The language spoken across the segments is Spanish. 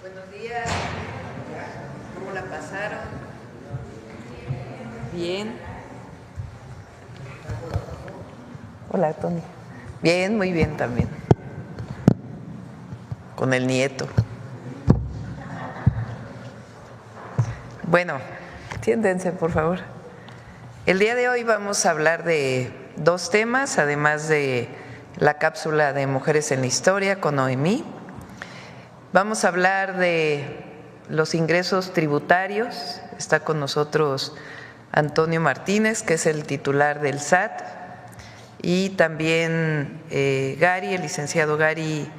Buenos días, ¿cómo la pasaron? Bien. Hola, Tony. Bien, muy bien también. Con el nieto. Bueno, siéntense, por favor. El día de hoy vamos a hablar de dos temas, además de la cápsula de Mujeres en la Historia con Noemí. Vamos a hablar de los ingresos tributarios. Está con nosotros Antonio Martínez, que es el titular del SAT, y también Gary, el licenciado Gary,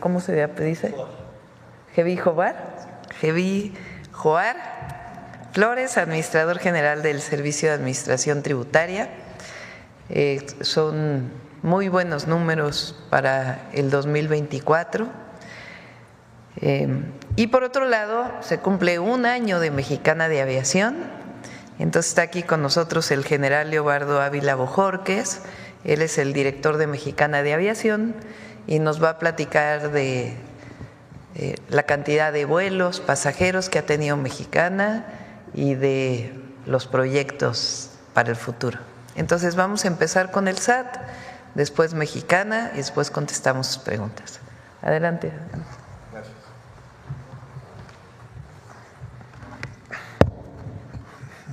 ¿cómo se dice? Geví Joar Flores, administrador general del Servicio de Administración Tributaria. Son muy buenos números para el 2024. Y por otro lado, se cumple un año de Mexicana de Aviación. Entonces está aquí con nosotros el general Leobardo Ávila Bojorquez. Él es el director de Mexicana de Aviación y nos va a platicar de la cantidad de vuelos, pasajeros que ha tenido Mexicana y de los proyectos para el futuro. Entonces vamos a empezar con el SAT, después Mexicana y después contestamos sus preguntas. Adelante. Gracias.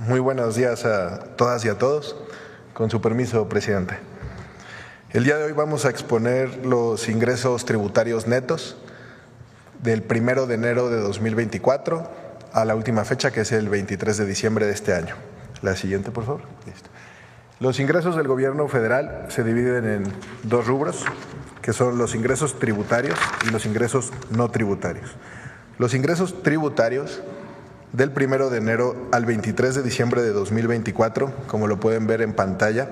Muy buenos días a todas y a todos. Con su permiso, presidente. El día de hoy vamos a exponer los ingresos tributarios netos del 1 de enero de 2024 a la última fecha, que es el 23 de diciembre de este año. La siguiente, por favor. Listo. Los ingresos del gobierno federal se dividen en dos rubros, que son los ingresos tributarios y los ingresos no tributarios. Los ingresos tributarios del 1 de enero al 23 de diciembre de 2024, como lo pueden ver en pantalla,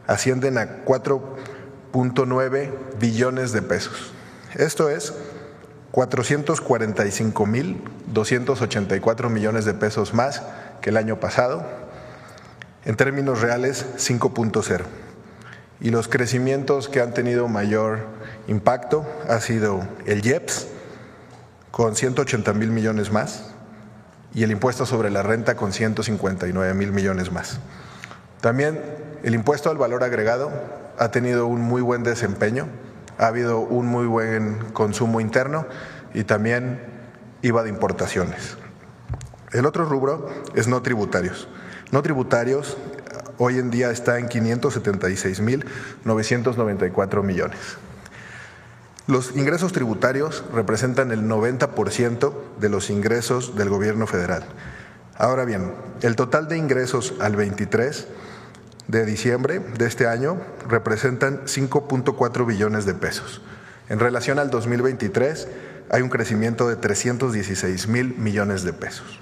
ascienden a 4.9 billones de pesos. Esto es 445.284 millones de pesos más que el año pasado. En términos reales, 5.0. Y los crecimientos que han tenido mayor impacto ha sido el IEPS, con 180,000 millones más, y el impuesto sobre la renta con 159,000 millones más. También el impuesto al valor agregado ha tenido un muy buen desempeño, ha habido un muy buen consumo interno y también IVA de importaciones. El otro rubro es no tributarios. No tributarios hoy en día está en 576,994 millones. Los ingresos tributarios representan el 90% de los ingresos del gobierno federal. Ahora bien, el total de ingresos al 23 de diciembre de este año representan 5.4 billones de pesos. En relación al 2023 hay un crecimiento de 316,000 millones de pesos.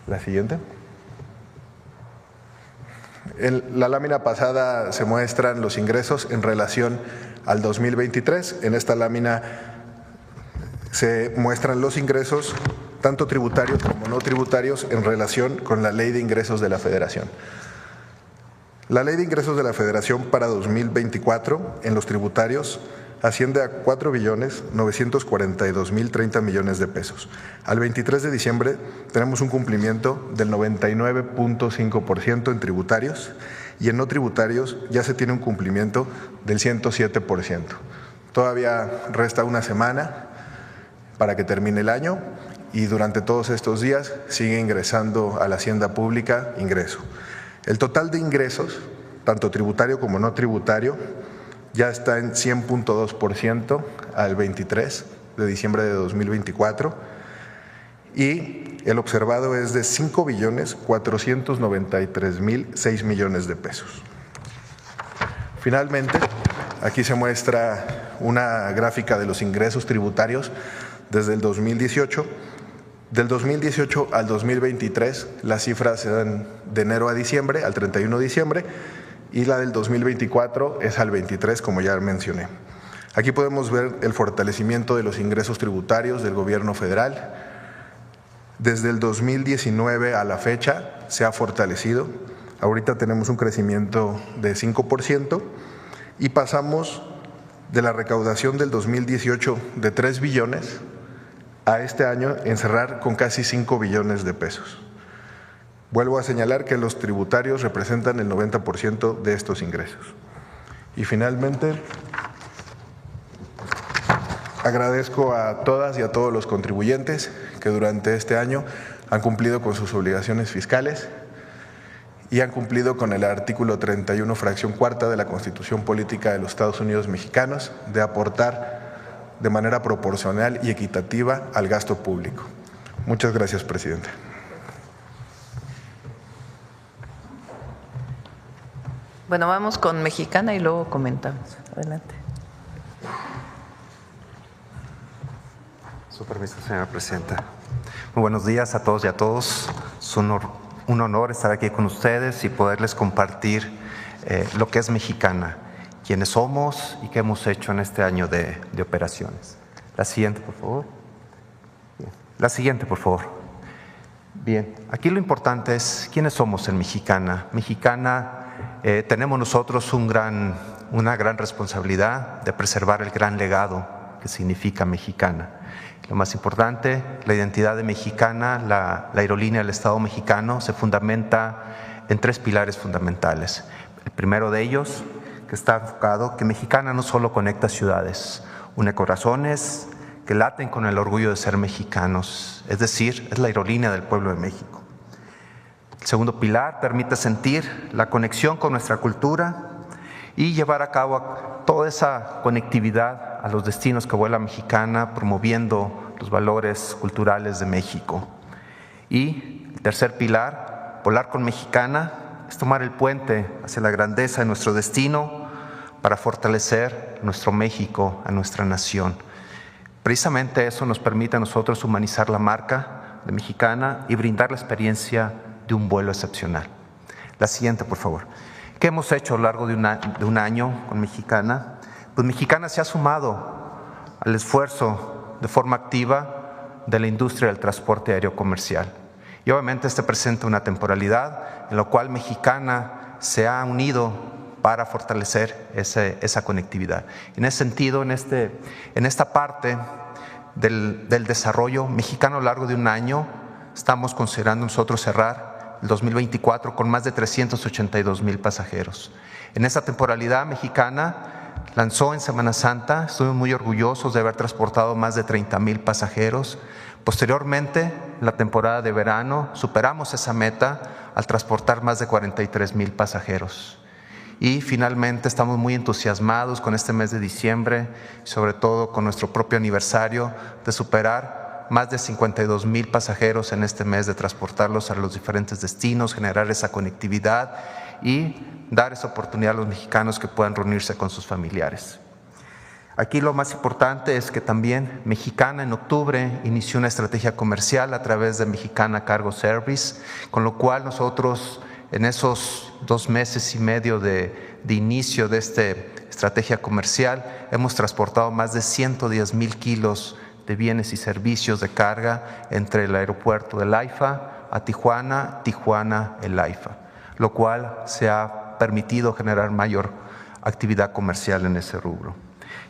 La siguiente. En la lámina pasada se muestran los ingresos en relación al 2023. En esta lámina se muestran los ingresos, tanto tributarios como no tributarios, en relación con la Ley de Ingresos de la Federación. La Ley de Ingresos de la Federación para 2024 en los tributarios asciende a 4.942.030 millones de pesos. Al 23 de diciembre tenemos un cumplimiento del 99.5% en tributarios y en no tributarios ya se tiene un cumplimiento del 107%. Todavía resta una semana para que termine el año y durante todos estos días sigue ingresando a la hacienda pública ingreso. El total de ingresos, tanto tributario como no tributario, ya está en 100.2% al 23 de diciembre de 2024 y el observado es de 5.493.006 millones de pesos. Finalmente, aquí se muestra una gráfica de los ingresos tributarios desde el 2018. Del 2018 al 2023, las cifras se dan de enero a diciembre, al 31 de diciembre, y la del 2024 es al 23, como ya mencioné. Aquí podemos ver el fortalecimiento de los ingresos tributarios del gobierno federal. Desde el 2019 a la fecha se ha fortalecido. Ahorita tenemos un crecimiento de 5% y pasamos de la recaudación del 2018 de 3 billones a este año en cerrar con casi 5 billones de pesos. Vuelvo a señalar que los tributarios representan el 90% de estos ingresos. Y finalmente, agradezco a todas y a todos los contribuyentes que durante este año han cumplido con sus obligaciones fiscales y han cumplido con el artículo 31, fracción cuarta de la Constitución Política de los Estados Unidos Mexicanos de aportar de manera proporcional y equitativa al gasto público. Muchas gracias, presidente. Bueno, vamos con Mexicana y luego comentamos. Adelante. Su permiso, señora presidenta. Muy buenos días a todos y a todos. Es un honor estar aquí con ustedes y poderles compartir lo que es Mexicana, quiénes somos y qué hemos hecho en este año de operaciones. La siguiente, por favor. Bien. La siguiente, por favor. Bien, aquí lo importante es quiénes somos en Mexicana. Mexicana, tenemos nosotros una gran responsabilidad de preservar el gran legado que significa Mexicana. Lo más importante, la identidad de Mexicana, la aerolínea del Estado mexicano se fundamenta en 3 pilares fundamentales. El primero de ellos, que está enfocado, que Mexicana no solo conecta ciudades, une corazones que laten con el orgullo de ser mexicanos, es decir, es la aerolínea del pueblo de México. El segundo pilar permite sentir la conexión con nuestra cultura y llevar a cabo toda esa conectividad a los destinos que vuela Mexicana, promoviendo los valores culturales de México. Y el tercer pilar, volar con Mexicana, es tomar el puente hacia la grandeza de nuestro destino para fortalecer nuestro México, a nuestra nación. Precisamente eso nos permite a nosotros humanizar la marca de Mexicana y brindar la experiencia de un vuelo excepcional. La siguiente, por favor. ¿Qué hemos hecho a lo largo de un año con Mexicana? Pues Mexicana se ha sumado al esfuerzo de forma activa de la industria del transporte aéreo comercial. Y obviamente presenta una temporalidad en la cual Mexicana se ha unido para fortalecer esa conectividad. En ese sentido, en esta parte del desarrollo Mexicano a lo largo de un año, estamos considerando nosotros cerrar el 2024 con más de 382,000 pasajeros. En esa temporalidad Mexicana lanzó en Semana Santa, estuvimos muy orgullosos de haber transportado más de 30,000 pasajeros. Posteriormente, en la temporada de verano, superamos esa meta al transportar más de 43,000 pasajeros. Y finalmente estamos muy entusiasmados con este mes de diciembre, sobre todo con nuestro propio aniversario, de superar más de 52,000 pasajeros en este mes, de transportarlos a los diferentes destinos, generar esa conectividad y dar esa oportunidad a los mexicanos que puedan reunirse con sus familiares. Aquí lo más importante es que también Mexicana en octubre inició una estrategia comercial a través de Mexicana Cargo Service, con lo cual nosotros en esos 2 meses y medio de inicio de esta estrategia comercial hemos transportado más de 110,000 kilos de bienes y servicios de carga entre el aeropuerto del AIFA a Tijuana, el AIFA, lo cual se ha permitido generar mayor actividad comercial en ese rubro.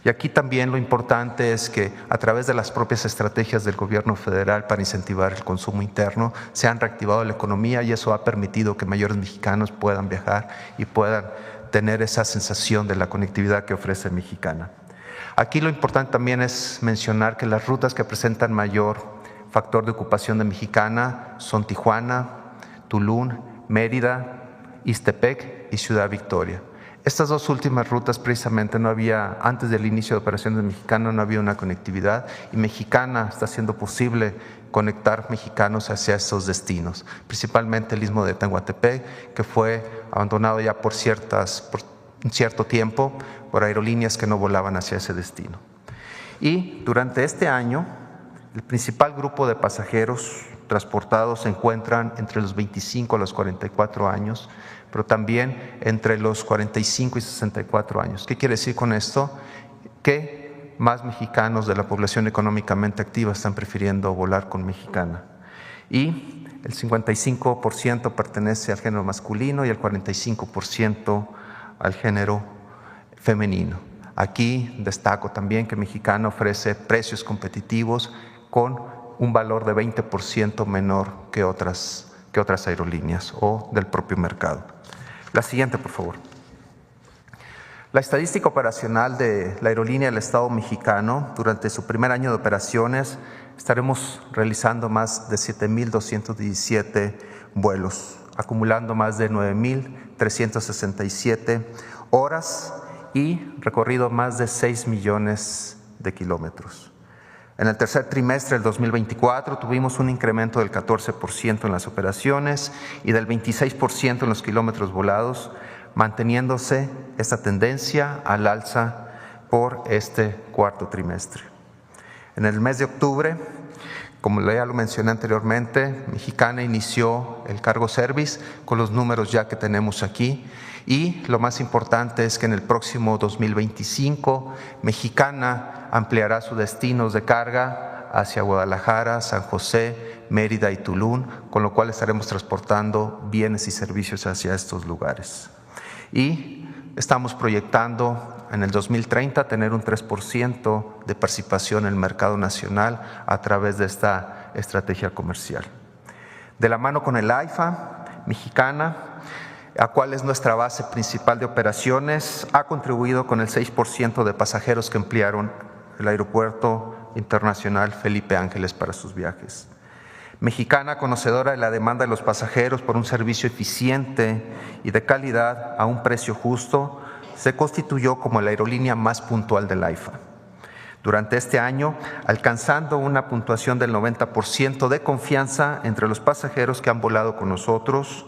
Y aquí también lo importante es que a través de las propias estrategias del gobierno federal para incentivar el consumo interno se han reactivado la economía y eso ha permitido que mayores mexicanos puedan viajar y puedan tener esa sensación de la conectividad que ofrece Mexicana. Aquí lo importante también es mencionar que las rutas que presentan mayor factor de ocupación de Mexicana son Tijuana, Tulum, Mérida, Ixtepec y Ciudad Victoria. Estas 2 últimas rutas precisamente no había, antes del inicio de operaciones de Mexicana no había una conectividad y Mexicana está haciendo posible conectar mexicanos hacia estos destinos, principalmente el Istmo de Tehuantepec, que fue abandonado ya por un cierto tiempo por aerolíneas que no volaban hacia ese destino. Y durante este año, el principal grupo de pasajeros transportados se encuentran entre los 25 a los 44 años, pero también entre los 45 y 64 años. ¿Qué quiere decir con esto? Que más mexicanos de la población económicamente activa están prefiriendo volar con Mexicana. Y el 55% pertenece al género masculino y el 45% al género femenino. Aquí destaco también que Mexicana ofrece precios competitivos con un valor de 20% menor que otras aerolíneas o del propio mercado. La siguiente, por favor. La estadística operacional de la aerolínea del Estado mexicano: durante su primer año de operaciones estaremos realizando más de 7,217 vuelos, acumulando más de 9,367 horas y recorrido más de 6 millones de kilómetros. En el tercer trimestre del 2024 tuvimos un incremento del 14% en las operaciones y del 26% en los kilómetros volados, manteniéndose esta tendencia al alza por este cuarto trimestre. En el mes de octubre, como ya lo mencioné anteriormente, Mexicana inició el cargo service con los números ya que tenemos aquí, y lo más importante es que en el próximo 2025 Mexicana ampliará sus destinos de carga hacia Guadalajara, San José, Mérida y Tulum, con lo cual estaremos transportando bienes y servicios hacia estos lugares. Y estamos proyectando en el 2030 tener un 3% de participación en el mercado nacional a través de esta estrategia comercial. De la mano con el AIFA, Mexicana, a cual es nuestra base principal de operaciones, ha contribuido con el 6% de pasajeros que emplearon el Aeropuerto Internacional Felipe Ángeles para sus viajes. Mexicana, conocedora de la demanda de los pasajeros por un servicio eficiente y de calidad a un precio justo, se constituyó como la aerolínea más puntual del AIFA. Durante este año, alcanzando una puntuación del 90% de confianza entre los pasajeros que han volado con nosotros,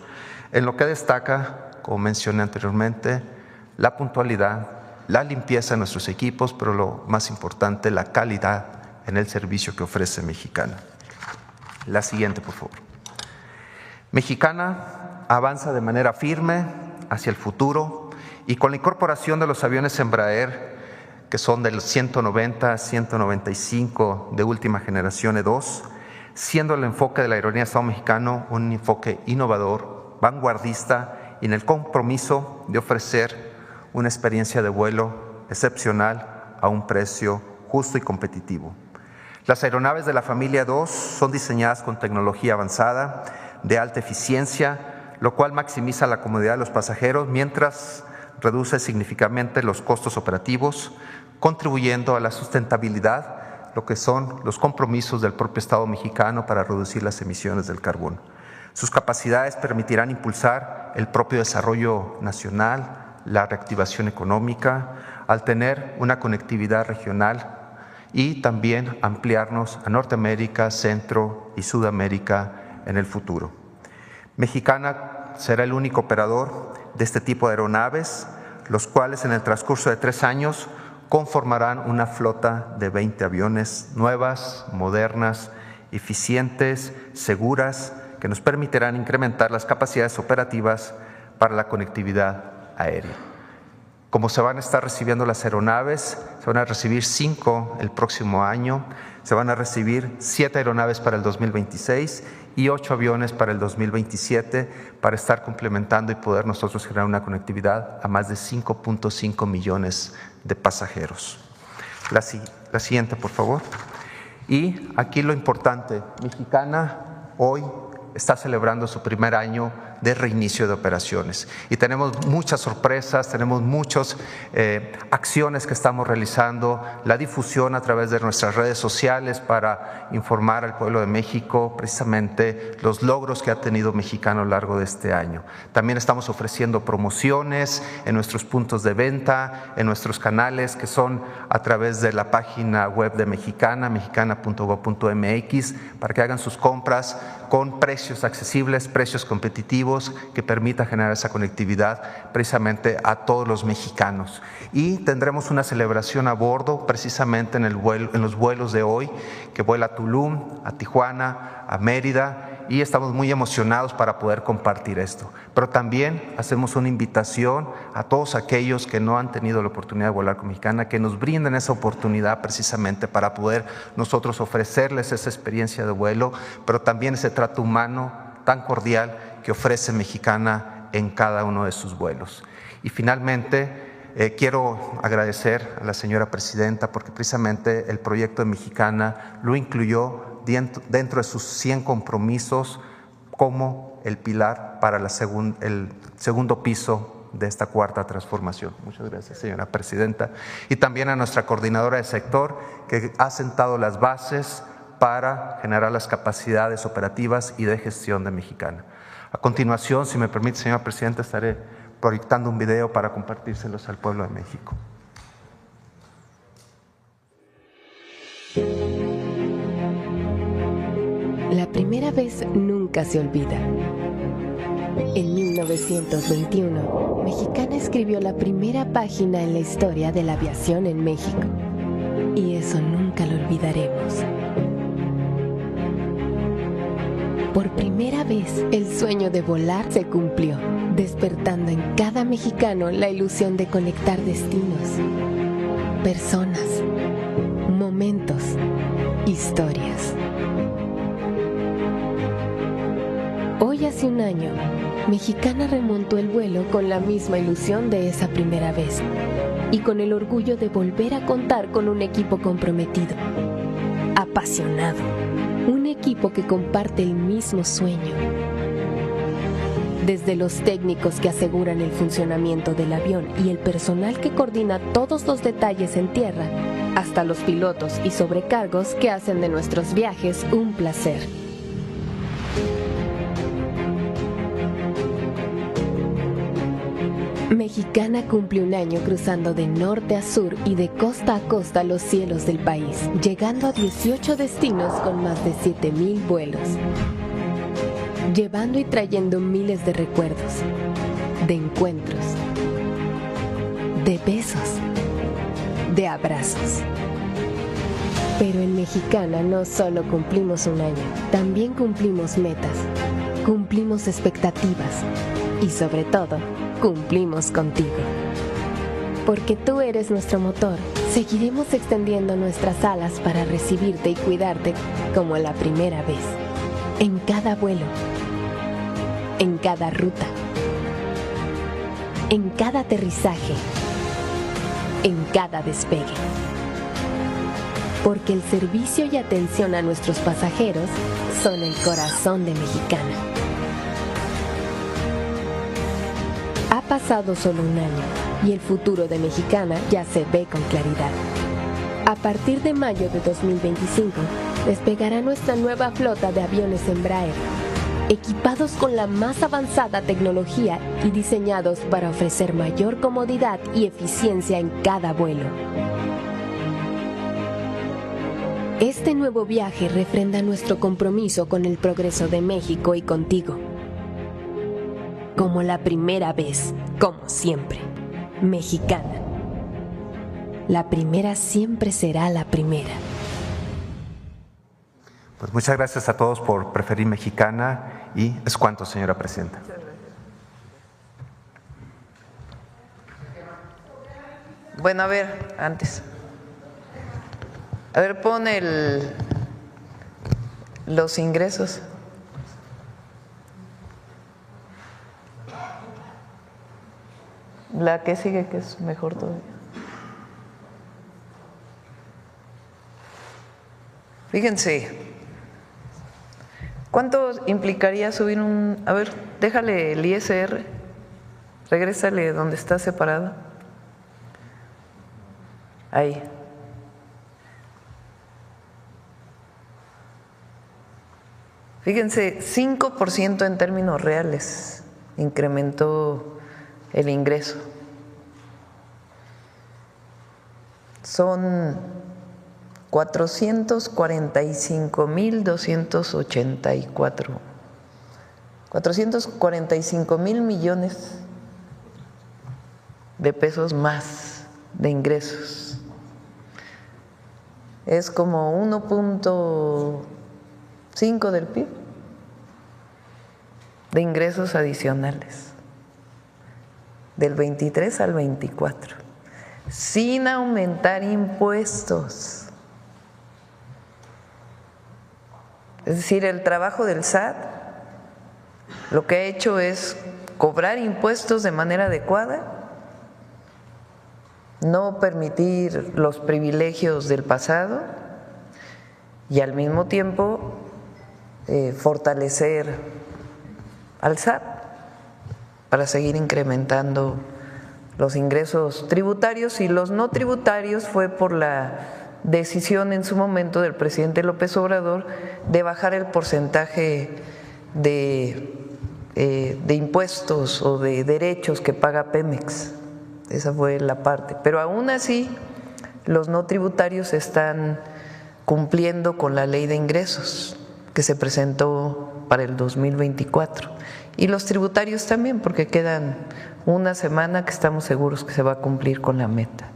en lo que destaca, como mencioné anteriormente, la puntualidad, la limpieza de nuestros equipos, pero lo más importante, la calidad en el servicio que ofrece Mexicana. La siguiente, por favor. Mexicana avanza de manera firme hacia el futuro y con la incorporación de los aviones Embraer, que son de los 190, 195 de última generación E2, siendo el enfoque de la aerolínea del Estado mexicano un enfoque innovador, vanguardista y en el compromiso de ofrecer una experiencia de vuelo excepcional a un precio justo y competitivo. Las aeronaves de la familia 2 son diseñadas con tecnología avanzada, de alta eficiencia, lo cual maximiza la comodidad de los pasajeros mientras reduce significativamente los costos operativos, contribuyendo a la sustentabilidad, lo que son los compromisos del propio Estado mexicano para reducir las emisiones del carbono. Sus capacidades permitirán impulsar el propio desarrollo nacional, la reactivación económica, al tener una conectividad regional y también ampliarnos a Norteamérica, Centro y Sudamérica en el futuro. Mexicana será el único operador de este tipo de aeronaves, los cuales en el transcurso de 3 años conformarán una flota de 20 aviones nuevas, modernas, eficientes, seguras, que nos permitirán incrementar las capacidades operativas para la conectividad aérea. Como se van a estar recibiendo las aeronaves, se van a recibir 5 el próximo año, se van a recibir 7 aeronaves para el 2026 y 8 aviones para el 2027 para estar complementando y poder nosotros generar una conectividad a más de 5.5 millones de pasajeros. La siguiente, por favor. Y aquí lo importante, Mexicana hoy está celebrando su primer año de reinicio de operaciones y tenemos muchas sorpresas, tenemos muchas acciones que estamos realizando, la difusión a través de nuestras redes sociales para informar al pueblo de México precisamente los logros que ha tenido Mexicana a lo largo de este año. También estamos ofreciendo promociones en nuestros puntos de venta, en nuestros canales que son a través de la página web de Mexicana, mexicana.gov.mx, para que hagan sus compras con precios accesibles, precios competitivos, que permita generar esa conectividad precisamente a todos los mexicanos. Y tendremos una celebración a bordo precisamente en los vuelos de hoy, que vuela a Tulum, a Tijuana, a Mérida, y estamos muy emocionados para poder compartir esto. Pero también hacemos una invitación a todos aquellos que no han tenido la oportunidad de volar con Mexicana, que nos brinden esa oportunidad precisamente para poder nosotros ofrecerles esa experiencia de vuelo, pero también ese trato humano tan cordial que ofrece Mexicana en cada uno de sus vuelos. Y finalmente, quiero agradecer a la señora presidenta porque precisamente el proyecto de Mexicana lo incluyó dentro de sus 100 compromisos como el pilar para el segundo piso de esta cuarta transformación. Muchas gracias, señora presidenta. Y también a nuestra coordinadora de sector que ha sentado las bases para generar las capacidades operativas y de gestión de Mexicana. A continuación, si me permite, señora presidenta, estaré proyectando un video para compartírselos al pueblo de México. La primera vez nunca se olvida. En 1921, Mexicana escribió la primera página en la historia de la aviación en México. Y eso nunca lo olvidaremos. Por primera vez, el sueño de volar se cumplió, despertando en cada mexicano la ilusión de conectar destinos, personas, momentos, historias. Hoy hace un año, Mexicana remontó el vuelo con la misma ilusión de esa primera vez y con el orgullo de volver a contar con un equipo comprometido, apasionado, un equipo que comparte el mismo sueño. Desde los técnicos que aseguran el funcionamiento del avión y el personal que coordina todos los detalles en tierra, hasta los pilotos y sobrecargos que hacen de nuestros viajes un placer. Mexicana cumple un año cruzando de norte a sur y de costa a costa los cielos del país, llegando a 18 destinos con más de 7,000 vuelos, llevando y trayendo miles de recuerdos, de encuentros, de besos, de abrazos. Pero en Mexicana no solo cumplimos un año, también cumplimos metas, cumplimos expectativas y sobre todo, cumplimos contigo. Porque tú eres nuestro motor, seguiremos extendiendo nuestras alas para recibirte y cuidarte como la primera vez. En cada vuelo, en cada ruta, en cada aterrizaje, en cada despegue. Porque el servicio y atención a nuestros pasajeros son el corazón de Mexicana. Ha pasado solo un año y el futuro de Mexicana ya se ve con claridad. A partir de mayo de 2025, despegará nuestra nueva flota de aviones Embraer, equipados con la más avanzada tecnología y diseñados para ofrecer mayor comodidad y eficiencia en cada vuelo. Este nuevo viaje refrenda nuestro compromiso con el progreso de México y contigo. Como la primera vez, como siempre, Mexicana. La primera siempre será la primera. Pues muchas gracias a todos por preferir Mexicana y es cuanto, señora presidenta. Bueno, a ver, antes. A ver, pon los ingresos. La que sigue, que es mejor todavía. Fíjense, ¿cuánto implicaría subir un... A ver, déjale el ISR, regrésale donde está separado. Ahí. Fíjense, 5% en términos reales incrementó el ingreso. Son 445,284. 445,000 millones de pesos más de ingresos. Es como 1.5 del PIB de ingresos adicionales. Del 23 al 24, sin aumentar impuestos. Es decir, el trabajo del SAT lo que ha hecho es cobrar impuestos de manera adecuada no permitir los privilegios del pasado y al mismo tiempo fortalecer al SAT para seguir incrementando los ingresos tributarios, y los no tributarios fue por la decisión en su momento del presidente López Obrador de bajar el porcentaje de impuestos o de derechos que paga Pemex. Esa fue la parte. Pero aún así, los no tributarios están cumpliendo con la ley de ingresos que se presentó para el 2024. Y los tributarios también, porque quedan una semana que estamos seguros que se va a cumplir con la meta.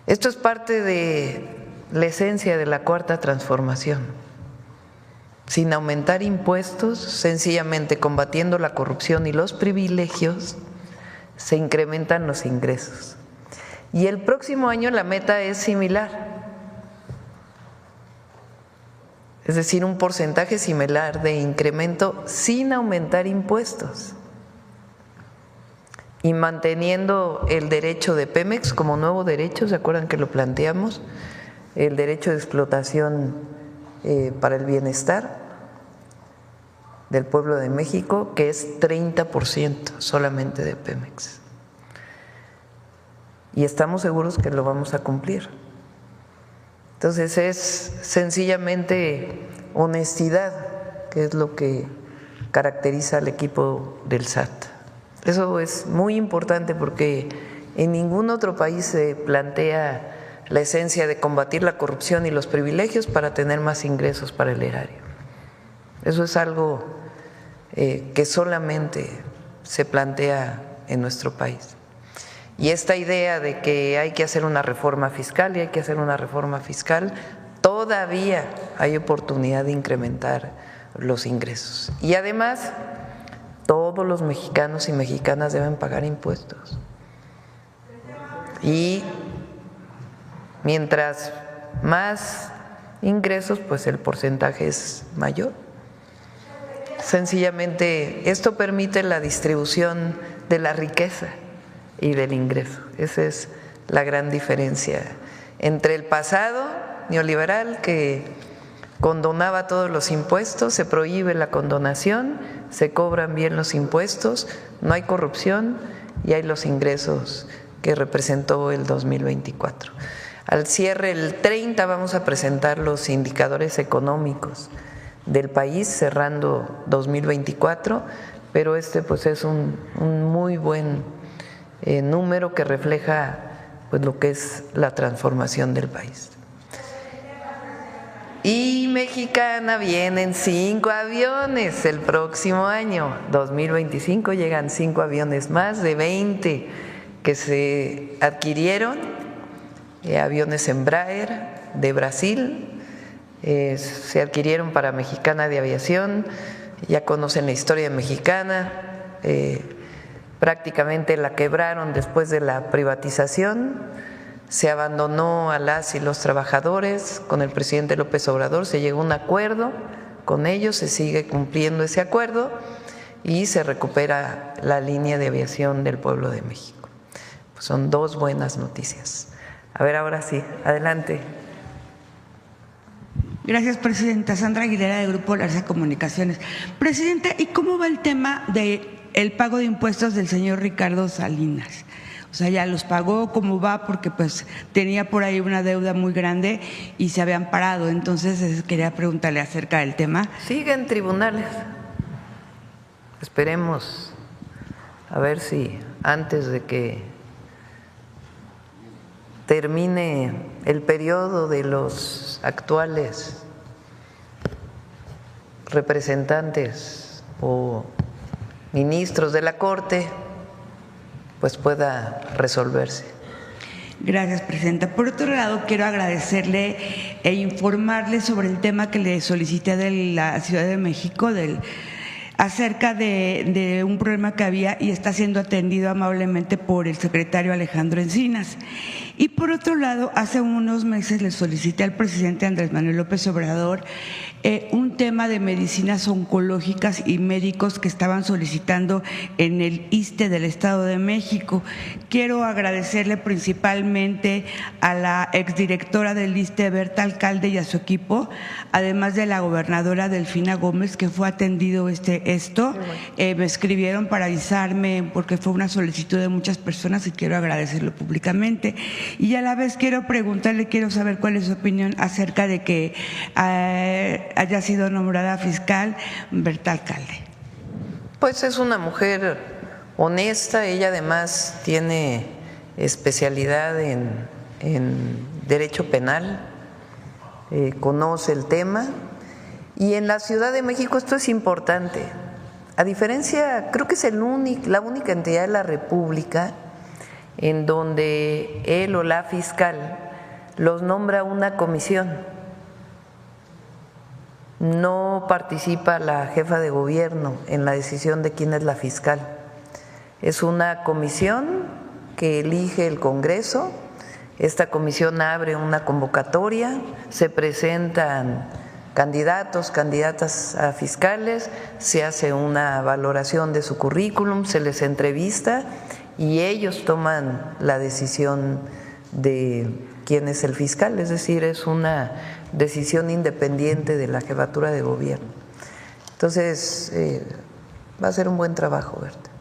Esto es parte de la esencia de la Cuarta Transformación. Sin aumentar impuestos, sencillamente combatiendo la corrupción y los privilegios, se incrementan los ingresos. Y el próximo año la meta es similar. Es decir, un porcentaje similar de incremento sin aumentar impuestos y manteniendo el derecho de Pemex como nuevo derecho. ¿Se acuerdan que lo planteamos? El derecho de explotación para el bienestar del pueblo de México, que es 30% solamente de Pemex. Y estamos seguros que lo vamos a cumplir. Entonces es sencillamente honestidad, que es lo que caracteriza al equipo del SAT. Eso es muy importante porque en ningún otro país se plantea la esencia de combatir la corrupción y los privilegios para tener más ingresos para el erario. Eso es algo que solamente se plantea en nuestro país. Y esta idea de que hay que hacer una reforma fiscal todavía hay oportunidad de incrementar los ingresos. Y además, todos los mexicanos y mexicanas deben pagar impuestos. Y mientras más ingresos, pues el porcentaje es mayor. Sencillamente, esto permite la distribución de la riqueza y del ingreso. Esa es la gran diferencia entre el pasado neoliberal, que condonaba todos los impuestos, se prohíbe la condonación, se cobran bien los impuestos, no hay corrupción y hay los ingresos que representó el 2024. Al cierre, el 30, vamos a presentar los indicadores económicos del país cerrando 2024, pero pues es un muy buen número que refleja pues lo que es la transformación del país. Y Mexicana, vienen 5 aviones el próximo año, 2025, llegan 5 aviones más de 20 que se adquirieron, aviones Embraer de Brasil, se adquirieron para Mexicana de Aviación. Ya conocen la historia de Mexicana, prácticamente la quebraron después de la privatización. Se abandonó a las y los trabajadores. Con el presidente López Obrador se llegó a un acuerdo con ellos, se sigue cumpliendo ese acuerdo y se recupera la línea de aviación del pueblo de México. Pues son 2 buenas noticias. A ver, ahora sí, adelante. Gracias, Presidenta. Sandra Aguilera, de Grupo Larsa Comunicaciones. Presidenta, ¿y cómo va el tema del pago de impuestos del señor Ricardo Salinas? O sea, ya los pagó, ¿cómo va? Porque pues tenía por ahí una deuda muy grande y se habían parado. Entonces quería preguntarle acerca del tema. Sigue en tribunales. Esperemos a ver si antes de que termine el periodo de los actuales representantes o ministros de la Corte, pues pueda resolverse. Gracias, Presidenta. Por otro lado, quiero agradecerle e informarle sobre el tema que le solicité de la Ciudad de México, del acerca de un problema que había y está siendo atendido amablemente por el secretario Alejandro Encinas. Y por otro lado, hace unos meses le solicité al presidente Andrés Manuel López Obrador un tema de medicinas oncológicas y médicos que estaban solicitando en el ISSSTE del Estado de México. Quiero agradecerle principalmente a la exdirectora del ISSSTE, Berta Alcalde, y a su equipo, además de la gobernadora Delfina Gómez, que fue atendido esto. Me escribieron para avisarme porque fue una solicitud de muchas personas y quiero agradecerlo públicamente. Y a la vez quiero preguntarle, quiero saber cuál es su opinión acerca de que haya sido nombrada fiscal Berta Alcalde. Pues es una mujer honesta, ella además tiene especialidad en derecho penal, conoce el tema, y en la Ciudad de México esto es importante. A diferencia, creo que es la única entidad de la República en donde él o la fiscal los nombra una comisión. No participa la jefa de gobierno en la decisión de quién es la fiscal. Es una comisión que elige el Congreso. Esta comisión abre una convocatoria, se presentan candidatos, candidatas a fiscales, se hace una valoración de su currículum, se les entrevista y ellos toman la decisión de quién es el fiscal, es decir, es una decisión independiente de la jefatura de gobierno. Entonces, va a ser un buen trabajo, Berta.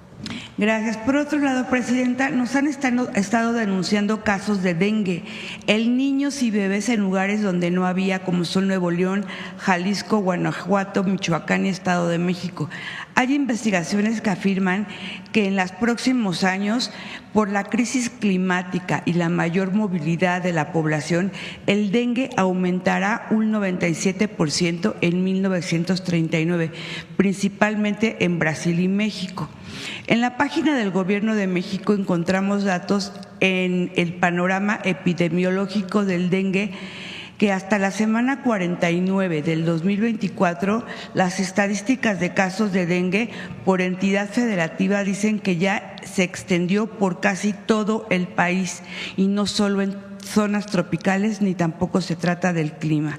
Gracias. Por otro lado, Presidenta, nos han estado denunciando casos de dengue en niños y bebés en lugares donde no había, como son Nuevo León, Jalisco, Guanajuato, Michoacán y Estado de México. Hay investigaciones que afirman que en los próximos años, por la crisis climática y la mayor movilidad de la población, el dengue aumentará un 97% en 1939, principalmente en Brasil y México. En la página del Gobierno de México encontramos datos en el panorama epidemiológico del dengue que hasta la semana 49 del 2024 las estadísticas de casos de dengue por entidad federativa dicen que ya se extendió por casi todo el país y no solo en zonas tropicales ni tampoco se trata del clima.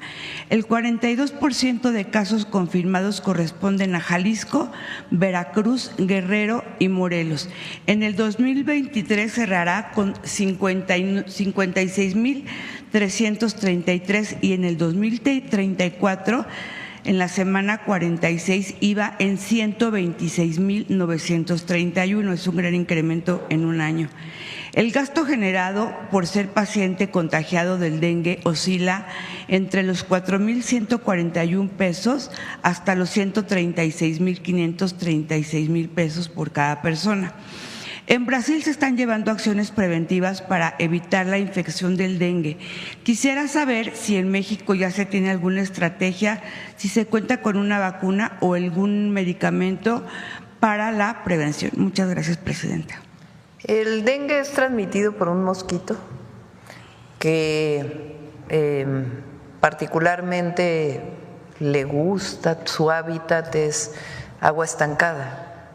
El 42% de casos confirmados corresponden a Jalisco, Veracruz, Guerrero y Morelos. En el 2023 cerrará con 56,333 y en el 2034 en la semana 46 iba en 126,931, es un gran incremento en un año. El gasto generado por ser paciente contagiado del dengue oscila entre los 4,141 pesos hasta los 136,536 pesos por cada persona. En Brasil se están llevando acciones preventivas para evitar la infección del dengue. Quisiera saber si en México ya se tiene alguna estrategia, si se cuenta con una vacuna o algún medicamento para la prevención. Muchas gracias, Presidenta. El dengue es transmitido por un mosquito que particularmente le gusta, su hábitat es agua estancada.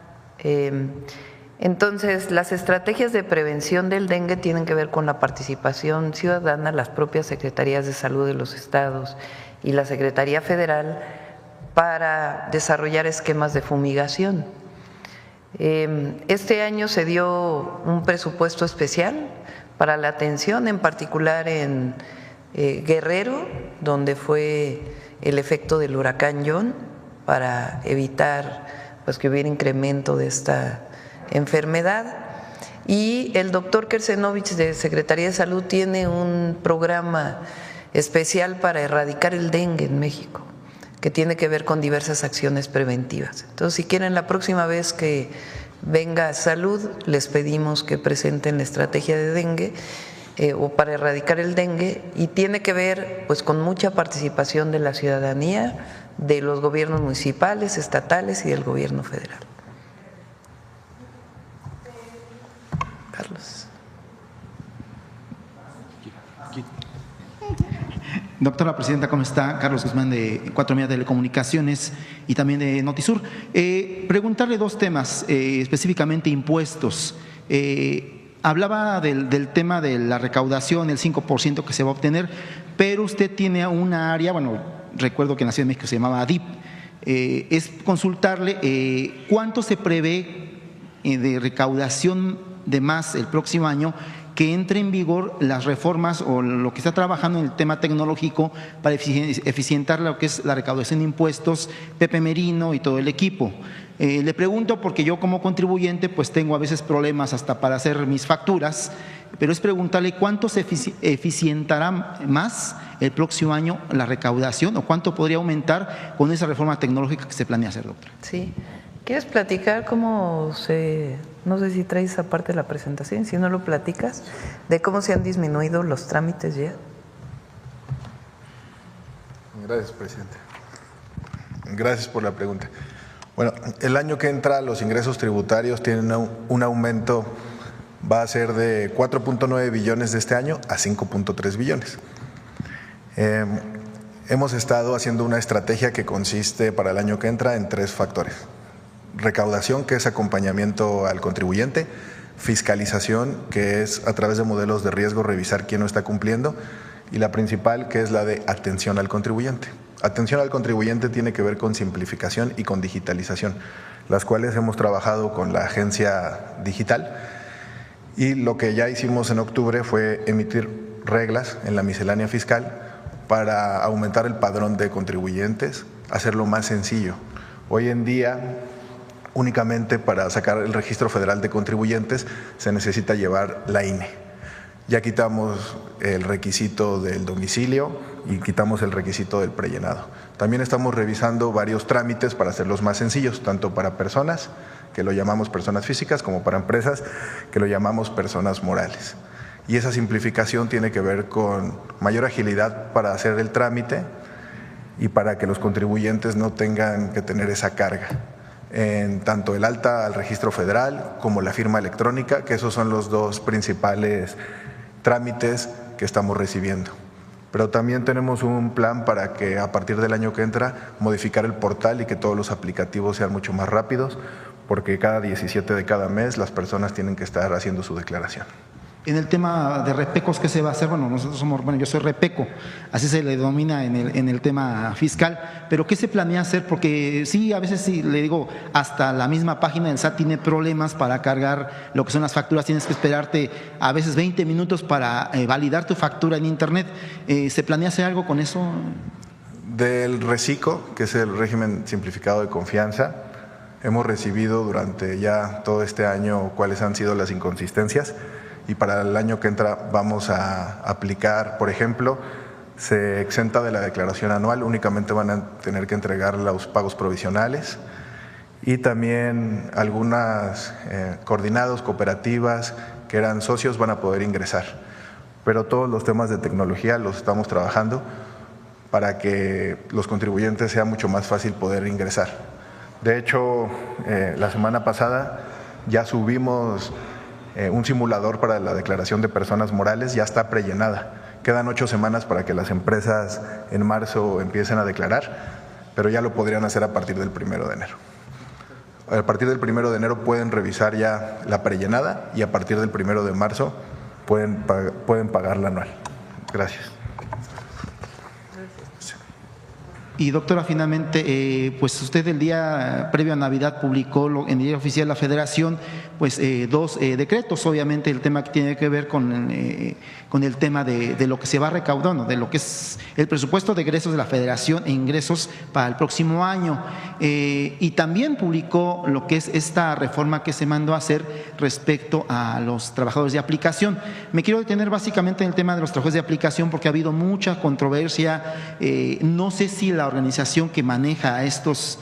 Entonces, las estrategias de prevención del dengue tienen que ver con la participación ciudadana, las propias secretarías de salud de los estados y la Secretaría Federal para desarrollar esquemas de fumigación. Este año se dio un presupuesto especial para la atención, en particular en Guerrero, donde fue el efecto del huracán John, para evitar pues que hubiera incremento de esta enfermedad. Y el doctor Kersenovich de Secretaría de Salud tiene un programa especial para erradicar el dengue en México, que tiene que ver con diversas acciones preventivas. Entonces, si quieren, la próxima vez que venga Salud, les pedimos que presenten la estrategia de dengue o para erradicar el dengue, y tiene que ver pues con mucha participación de la ciudadanía, de los gobiernos municipales, estatales y del gobierno federal. Carlos. Doctora Presidenta, ¿cómo está? Carlos Guzmán de 4 Media Telecomunicaciones y también de Notisur. Preguntarle dos temas, específicamente impuestos. Hablaba del tema de la recaudación, el 5% que se va a obtener, pero usted tiene una área, bueno, recuerdo que en la Ciudad de México se llamaba ADIP, es consultarle cuánto se prevé de recaudación de más el próximo año que entre en vigor las reformas o lo que está trabajando en el tema tecnológico para eficientar lo que es la recaudación de impuestos, Pepe Merino y todo el equipo. Le pregunto porque yo como contribuyente pues tengo a veces problemas hasta para hacer mis facturas, pero es preguntarle cuánto se eficientará más el próximo año la recaudación o cuánto podría aumentar con esa reforma tecnológica que se planea hacer, doctora. Sí. ¿Quieres platicar cómo no sé si traes esa parte de la presentación, si no lo platicas, de cómo se han disminuido los trámites ya? Gracias, presidente. Gracias por la pregunta. Bueno, el año que entra los ingresos tributarios tienen un aumento, va a ser de 4.9 billones de este año a 5.3 billones. Hemos estado haciendo una estrategia que consiste para el año que entra en 3 factores. Recaudación, que es acompañamiento al contribuyente; fiscalización, que es a través de modelos de riesgo revisar quién no está cumpliendo; y la principal, que es la de atención al contribuyente. Atención al contribuyente tiene que ver con simplificación y con digitalización, las cuales hemos trabajado con la agencia digital, y lo que ya hicimos en octubre fue emitir reglas en la miscelánea fiscal para aumentar el padrón de contribuyentes, hacerlo más sencillo. Hoy en día, únicamente para sacar el Registro Federal de Contribuyentes se necesita llevar la INE. Ya quitamos el requisito del domicilio y quitamos el requisito del prellenado. También estamos revisando varios trámites para hacerlos más sencillos, tanto para personas, que lo llamamos personas físicas, como para empresas, que lo llamamos personas morales. Y esa simplificación tiene que ver con mayor agilidad para hacer el trámite y para que los contribuyentes no tengan que tener esa carga. En tanto el alta al registro federal como la firma electrónica, que esos son los 2 principales trámites que estamos recibiendo. Pero también tenemos un plan para que a partir del año que entra modificar el portal y que todos los aplicativos sean mucho más rápidos, porque cada 17 de cada mes las personas tienen que estar haciendo su declaración. En el tema de repecos, ¿qué se va a hacer? Bueno, yo soy repeco, así se le denomina en el tema fiscal, pero ¿qué se planea hacer? Porque sí, a veces sí, le digo, hasta la misma página del SAT tiene problemas para cargar lo que son las facturas, tienes que esperarte a veces 20 minutos para validar tu factura en internet. ¿Se planea hacer algo con eso? Del RECICO, que es el régimen simplificado de confianza, hemos recibido durante ya todo este año cuáles han sido las inconsistencias. Y para el año que entra vamos a aplicar, por ejemplo, se exenta de la declaración anual, únicamente van a tener que entregar los pagos provisionales, y también algunas coordinados, cooperativas que eran socios van a poder ingresar. Pero todos los temas de tecnología los estamos trabajando para que los contribuyentes sea mucho más fácil poder ingresar. De hecho, la semana pasada ya subimos un simulador para la declaración de personas morales, ya está prellenada. Quedan 8 semanas para que las empresas en marzo empiecen a declarar, pero ya lo podrían hacer a partir del 1 de enero. A partir del 1 de enero pueden revisar ya la prellenada y a partir del 1 de marzo pueden pagar la anual. Gracias. Y doctora, finalmente, pues usted el día previo a Navidad publicó en el Diario Oficial de la Federación pues 2 decretos, obviamente el tema que tiene que ver con el tema de lo que se va recaudando, de lo que es el presupuesto de egresos de la Federación e ingresos para el próximo año. Y también publicó lo que es esta reforma que se mandó a hacer respecto a los trabajadores de aplicación. Me quiero detener básicamente en el tema de los trabajadores de aplicación porque ha habido mucha controversia. No sé si la organización que maneja a estos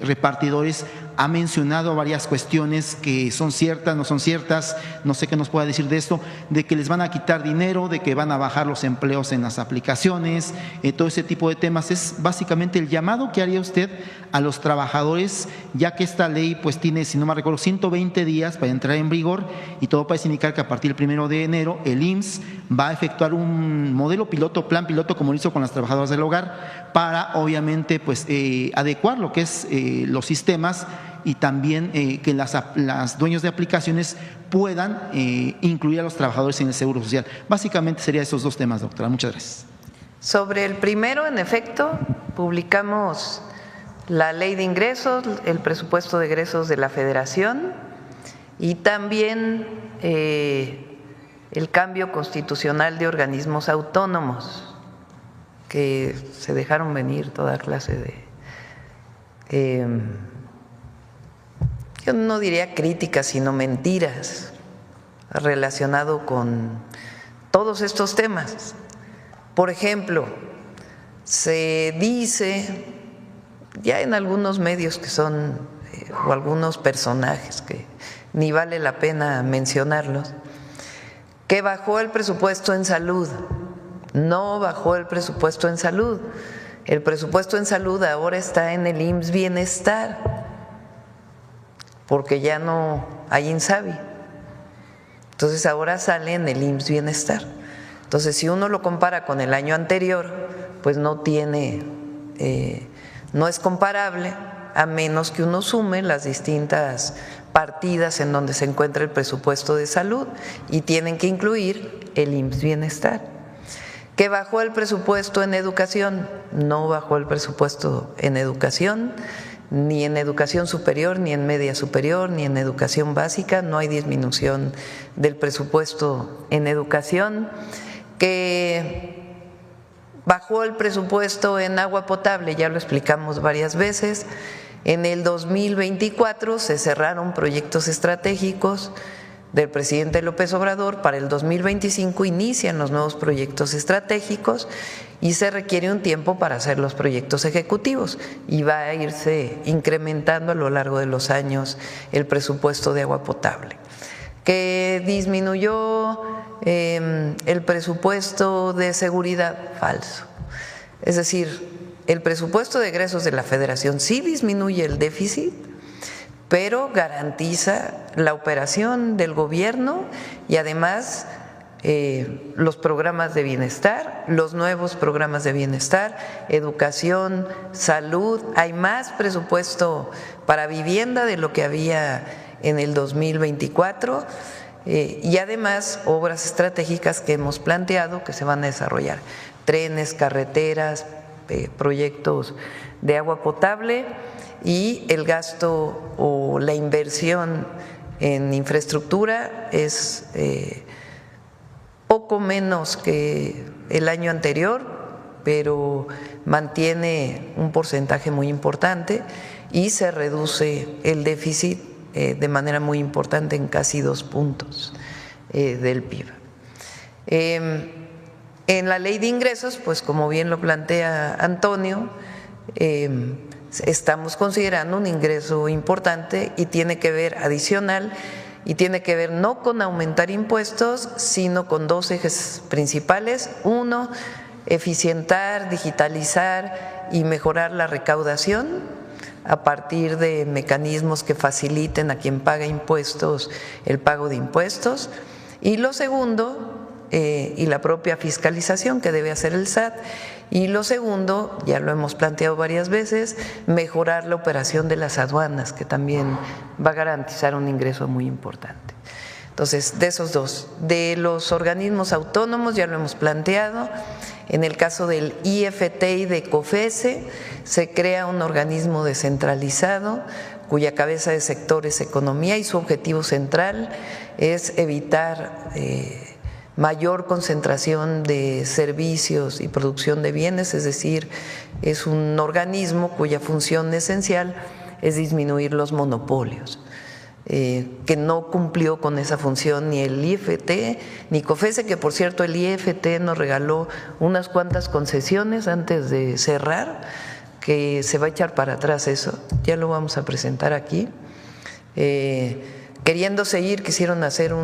repartidores ha mencionado varias cuestiones que son ciertas, no son ciertas, no sé qué nos pueda decir de esto, de que les van a quitar dinero, de que van a bajar los empleos en las aplicaciones, todo ese tipo de temas. Es básicamente el llamado que haría usted a los trabajadores, ya que esta ley pues tiene, si no me recuerdo, 120 días para entrar en vigor, y todo parece indicar que a partir del 1 de enero el IMSS va a efectuar un modelo piloto, plan piloto, como lo hizo con las trabajadoras del hogar, para obviamente pues adecuar lo que es los sistemas, y también que las dueños de aplicaciones puedan incluir a los trabajadores en el Seguro Social. Básicamente serían esos dos temas, doctora. Muchas gracias. Sobre el primero, en efecto, publicamos la ley de ingresos, el presupuesto de egresos de la Federación y también el cambio constitucional de organismos autónomos, que se dejaron venir toda clase de, yo no diría críticas, sino mentiras relacionado con todos estos temas. Por ejemplo, se dice ya en algunos medios que son, o algunos personajes que ni vale la pena mencionarlos, que bajó el presupuesto en salud. No bajó el presupuesto en salud. El presupuesto en salud ahora está en el IMSS Bienestar, porque ya no hay INSABI. Entonces ahora sale en el IMSS Bienestar. Entonces, si uno lo compara con el año anterior, pues no es comparable, a menos que uno sume las distintas partidas en donde se encuentra el presupuesto de salud, y tienen que incluir el IMSS Bienestar. ¿Que bajó el presupuesto en educación? No bajó el presupuesto en educación, ni en educación superior, ni en media superior, ni en educación básica. No hay disminución del presupuesto en educación. Que bajó el presupuesto en agua potable, ya lo explicamos varias veces. En el 2024 se cerraron proyectos estratégicos del presidente López Obrador. Para el 2025 inician los nuevos proyectos estratégicos y se requiere un tiempo para hacer los proyectos ejecutivos, y va a irse incrementando a lo largo de los años el presupuesto de agua potable. Que disminuyó el presupuesto de seguridad, falso. Es decir, el presupuesto de egresos de la Federación sí disminuye el déficit, pero garantiza la operación del gobierno y además los programas de bienestar, los nuevos programas de bienestar, educación, salud. Hay más presupuesto para vivienda de lo que había en el 2024 y además obras estratégicas que hemos planteado que se van a desarrollar: trenes, carreteras, proyectos de agua potable, y el gasto o la inversión en infraestructura es poco menos que el año anterior, pero mantiene un porcentaje muy importante y se reduce el déficit de manera muy importante, en casi 2 puntos del PIB. En la ley de ingresos, pues como bien lo plantea Antonio, estamos considerando un ingreso importante y tiene que ver adicional, y tiene que ver no con aumentar impuestos, sino con 2 ejes principales. Uno, eficientar, digitalizar y mejorar la recaudación a partir de mecanismos que faciliten a quien paga impuestos el pago de impuestos. Y lo segundo, y la propia fiscalización que debe hacer el SAT. Y lo segundo, ya lo hemos planteado varias veces, mejorar la operación de las aduanas, que también va a garantizar un ingreso muy importante. Entonces, de esos dos, de los organismos autónomos ya lo hemos planteado. En el caso del IFT y de COFESE, se crea un organismo descentralizado cuya cabeza de sector es economía, y su objetivo central es evitar mayor concentración de servicios y producción de bienes. Es decir, es un organismo cuya función esencial es disminuir los monopolios, que no cumplió con esa función ni el IFT ni COFESE, que por cierto el IFT nos regaló unas cuantas concesiones antes de cerrar, que se va a echar para atrás eso, ya lo vamos a presentar aquí. Queriendo seguir, quisieron hacer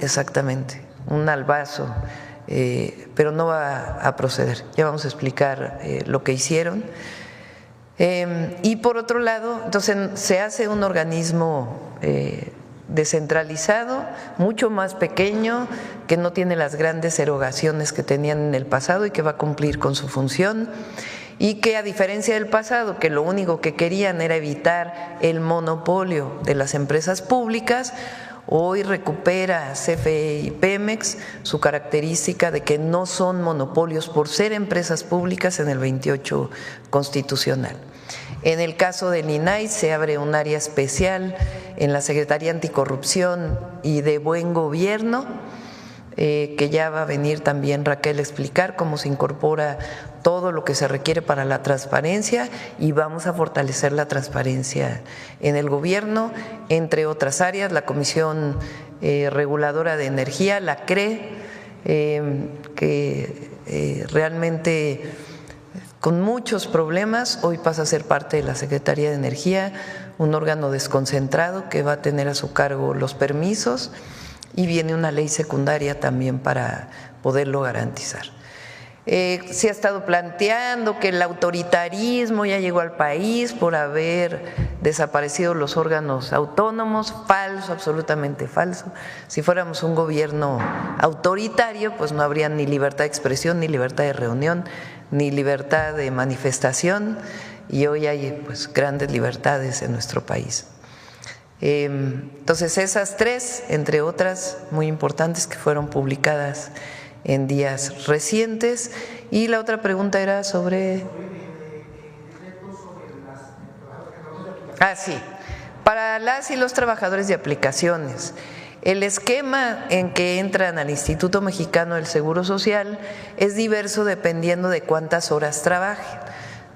exactamente, un albazo, pero no va a proceder. Ya vamos a explicar lo que hicieron. Y por otro lado, entonces se hace un organismo descentralizado, mucho más pequeño, que no tiene las grandes erogaciones que tenían en el pasado y que va a cumplir con su función, y que a diferencia del pasado, que lo único que querían era evitar el monopolio de las empresas públicas, hoy recupera CFE y Pemex su característica de que no son monopolios por ser empresas públicas en el 28 constitucional. En el caso del INAI se abre un área especial en la Secretaría Anticorrupción y de Buen Gobierno, que ya va a venir también Raquel a explicar cómo se incorpora todo lo que se requiere para la transparencia, y vamos a fortalecer la transparencia en el gobierno, entre otras áreas. La Comisión Reguladora de Energía, la CRE, que realmente con muchos problemas, hoy pasa a ser parte de la Secretaría de Energía, un órgano desconcentrado que va a tener a su cargo los permisos, y viene una ley secundaria también para poderlo garantizar. Se ha estado planteando que el autoritarismo ya llegó al país por haber desaparecido los órganos autónomos. Falso, absolutamente falso. Si fuéramos un gobierno autoritario, pues no habría ni libertad de expresión, ni libertad de reunión, ni libertad de manifestación, y hoy hay pues grandes libertades en nuestro país. Entonces esas tres, entre otras muy importantes que fueron publicadas en días recientes. Y la otra pregunta era sobre… sí, para las y los trabajadores de aplicaciones. El esquema en que entran al Instituto Mexicano del Seguro Social es diverso dependiendo de cuántas horas trabajen.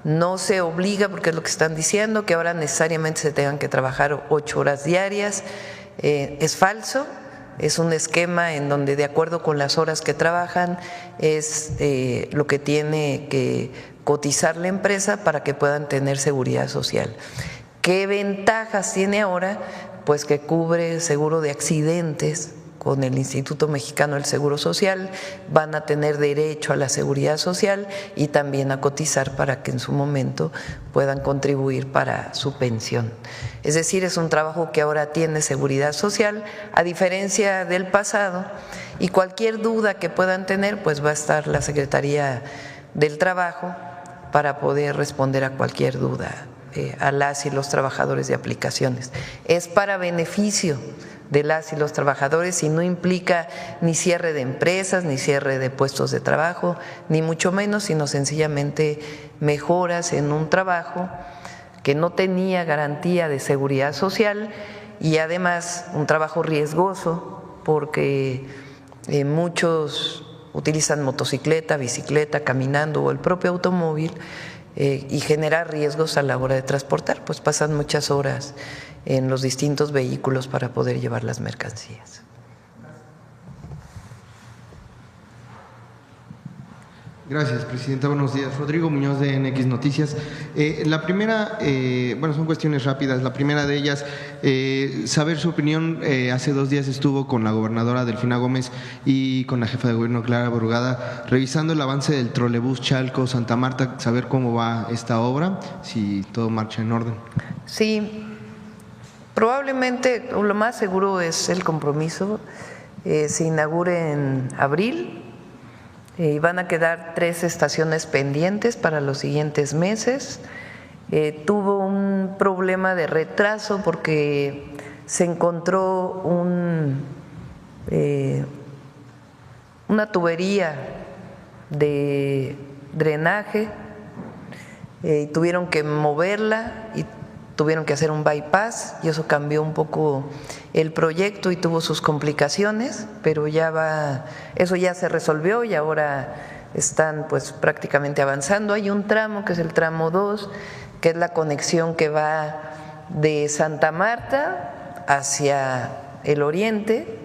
No se obliga, porque es lo que están diciendo, que ahora necesariamente se tengan que trabajar 8 horas diarias. Es falso. Es un esquema en donde, de acuerdo con las horas que trabajan, es lo que tiene que cotizar la empresa para que puedan tener seguridad social. ¿Qué ventajas tiene ahora? Pues que cubre seguro de accidentes con el Instituto Mexicano del Seguro Social, van a tener derecho a la seguridad social y también a cotizar para que en su momento puedan contribuir para su pensión. Es decir, es un trabajo que ahora tiene seguridad social, a diferencia del pasado, y cualquier duda que puedan tener, pues va a estar la Secretaría del Trabajo para poder responder a cualquier duda a las y los trabajadores de aplicaciones. Es para beneficio de las y los trabajadores y no implica ni cierre de empresas, ni cierre de puestos de trabajo, ni mucho menos, sino sencillamente mejoras en un trabajo que no tenía garantía de seguridad social, y además un trabajo riesgoso porque muchos utilizan motocicleta, bicicleta, caminando o el propio automóvil, y genera riesgos a la hora de transportar, pues pasan muchas horas en los distintos vehículos para poder llevar las mercancías. Gracias, Presidenta. Buenos días. Rodrigo Muñoz, de NX Noticias. La primera, son cuestiones rápidas. La primera de ellas, saber su opinión. Hace 2 días estuvo con la gobernadora Delfina Gómez y con la jefa de gobierno Clara Brugada revisando el avance del trolebús Chalco-Santa Marta, saber cómo va esta obra, si todo marcha en orden. Sí, probablemente, o lo más seguro es el compromiso, se inaugure en abril. Y van a quedar 3 estaciones pendientes para los siguientes meses. Tuvo un problema de retraso porque se encontró una tubería de drenaje, y tuvieron que moverla y tuvieron que hacer un bypass, y eso cambió un poco el proyecto y tuvo sus complicaciones, pero eso ya se resolvió y ahora están pues prácticamente avanzando. Hay un tramo que es el tramo 2, que es la conexión que va de Santa Marta hacia el oriente.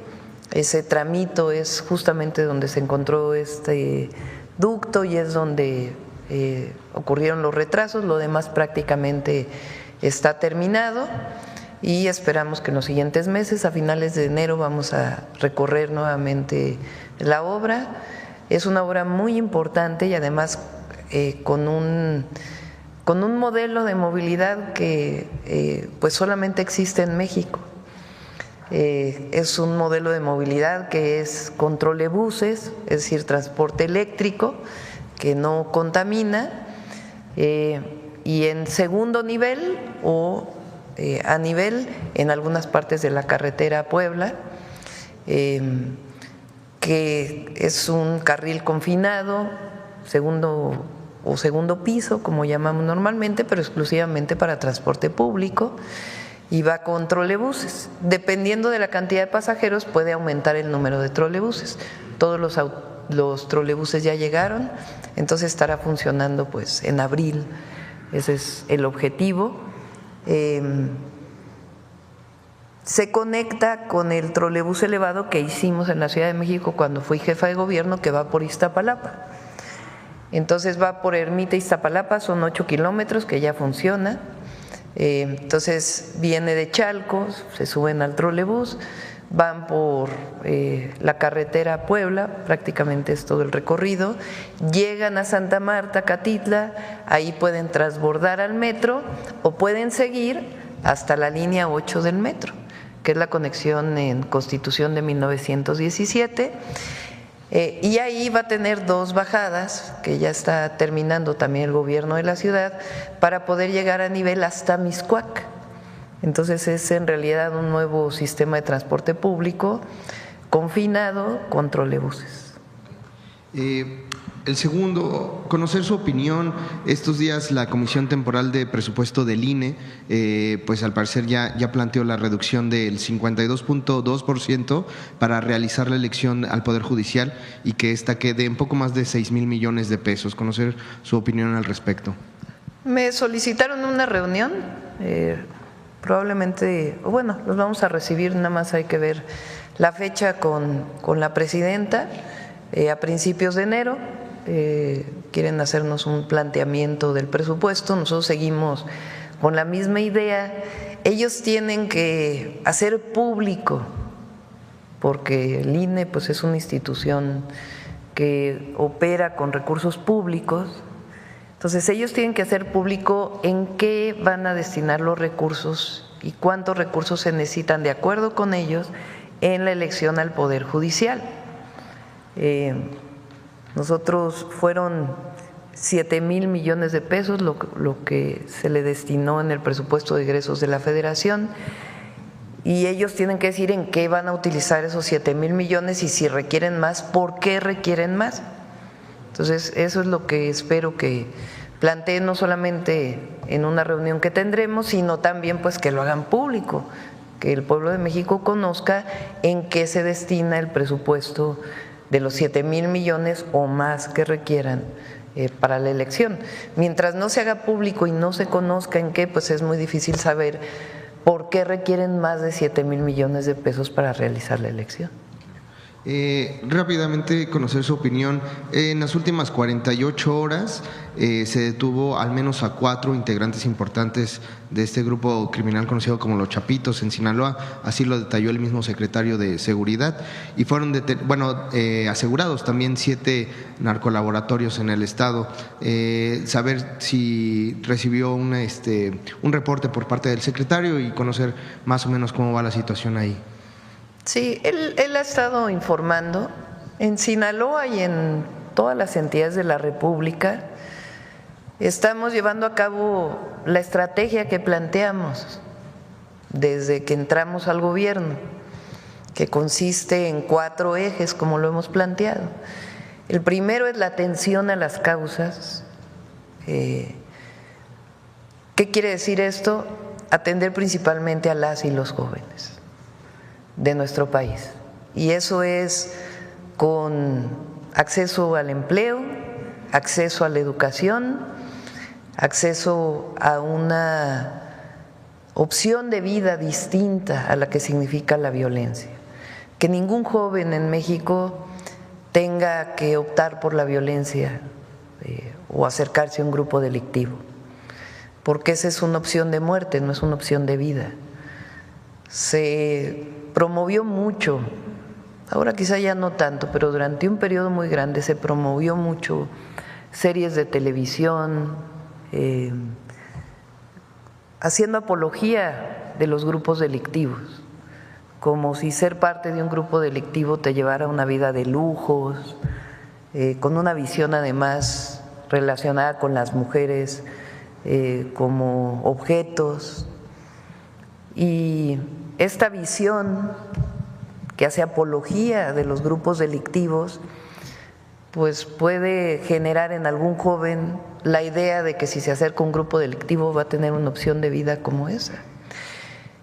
Ese tramito es justamente donde se encontró este ducto y es donde ocurrieron los retrasos, lo demás prácticamente está terminado y esperamos que en los siguientes meses, a finales de enero, vamos a recorrer nuevamente la obra. Es una obra muy importante y además con un modelo de movilidad que pues solamente existe en México. Es un modelo de movilidad que es con trolebuses, es decir, transporte eléctrico que no contamina, y en segundo nivel o a nivel en algunas partes de la carretera a Puebla, que es un carril confinado, segundo piso, como llamamos normalmente, pero exclusivamente para transporte público, y va con trolebuses. Dependiendo de la cantidad de pasajeros puede aumentar el número de trolebuses. Todos los trolebuses ya llegaron, entonces estará funcionando pues en abril. Ese es el objetivo. Se conecta con el trolebús elevado que hicimos en la Ciudad de México cuando fui jefa de gobierno, que va por Iztapalapa. Entonces va por Ermita Iztapalapa, son 8 kilómetros que ya funciona. Entonces viene de Chalco, se suben al trolebús, van por la carretera a Puebla, prácticamente es todo el recorrido, llegan a Santa Marta, Catitla, ahí pueden transbordar al metro o pueden seguir hasta la línea 8 del metro, que es la conexión en Constitución de 1917. Y ahí va a tener 2 bajadas, que ya está terminando también el gobierno de la ciudad, para poder llegar a nivel hasta Mixcoac. Entonces es en realidad un nuevo sistema de transporte público confinado con trolebuses. El segundo, conocer su opinión. Estos días la Comisión Temporal de Presupuesto del INE, pues al parecer ya planteó la reducción del 52.2% para realizar la elección al Poder Judicial y que esta quede en poco más de 6,000 millones de pesos. Conocer su opinión al respecto. Me solicitaron una reunión, probablemente, bueno, los vamos a recibir, nada más hay que ver la fecha con la presidenta a principios de enero. Quieren hacernos un planteamiento del presupuesto, nosotros seguimos con la misma idea. Ellos tienen que hacer público, porque el INE pues es una institución que opera con recursos públicos, entonces ellos tienen que hacer público en qué van a destinar los recursos y cuántos recursos se necesitan de acuerdo con ellos en la elección al Poder Judicial. Nosotros fueron 7,000 millones de pesos lo que se le destinó en el presupuesto de egresos de la Federación, y ellos tienen que decir en qué van a utilizar esos 7,000 millones y si requieren más, por qué requieren más. Entonces eso es lo que espero que planteen, no solamente en una reunión que tendremos, sino también pues que lo hagan público, que el pueblo de México conozca en qué se destina el presupuesto de los 7,000 millones o más que requieran para la elección. Mientras no se haga público y no se conozca en qué, pues es muy difícil saber por qué requieren más de 7,000 millones de pesos para realizar la elección. Rápidamente conocer su opinión. En las últimas 48 horas se detuvo al menos a 4 integrantes importantes de este grupo criminal conocido como Los Chapitos en Sinaloa, así lo detalló el mismo secretario de Seguridad, y fueron asegurados también 7 narcolaboratorios en el estado. Saber si recibió un reporte por parte del secretario y conocer más o menos cómo va la situación ahí. Sí, él ha estado informando en Sinaloa y en todas las entidades de la República. Estamos llevando a cabo la estrategia que planteamos desde que entramos al gobierno, que consiste en 4 ejes, como lo hemos planteado. El primero es la atención a las causas. ¿Qué quiere decir esto? Atender principalmente a las y los jóvenes de nuestro país, y eso es con acceso al empleo, acceso a la educación, acceso a una opción de vida distinta a la que significa la violencia. Que ningún joven en México tenga que optar por la violencia o acercarse a un grupo delictivo, porque esa es una opción de muerte, no es una opción de vida. Se promovió mucho, ahora quizá ya no tanto, pero durante un periodo muy grande se promovió mucho series de televisión, haciendo apología de los grupos delictivos, como si ser parte de un grupo delictivo te llevara a una vida de lujos, con una visión además relacionada con las mujeres como objetos. Y esta visión que hace apología de los grupos delictivos, pues puede generar en algún joven la idea de que si se acerca a un grupo delictivo va a tener una opción de vida como esa.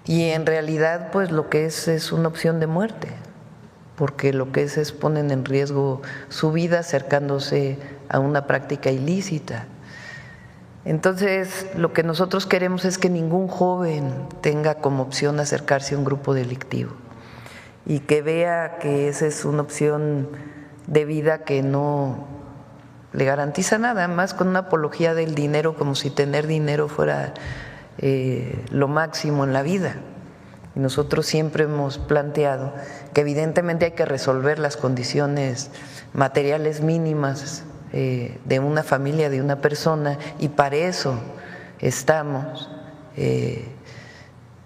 Y en realidad, pues lo que es una opción de muerte, porque lo que es ponen en riesgo su vida acercándose a una práctica ilícita. Entonces, lo que nosotros queremos es que ningún joven tenga como opción acercarse a un grupo delictivo y que vea que esa es una opción de vida que no le garantiza nada, más con una apología del dinero, como si tener dinero fuera lo máximo en la vida. Y nosotros siempre hemos planteado que evidentemente hay que resolver las condiciones materiales mínimas de una familia, de una persona, y para eso estamos,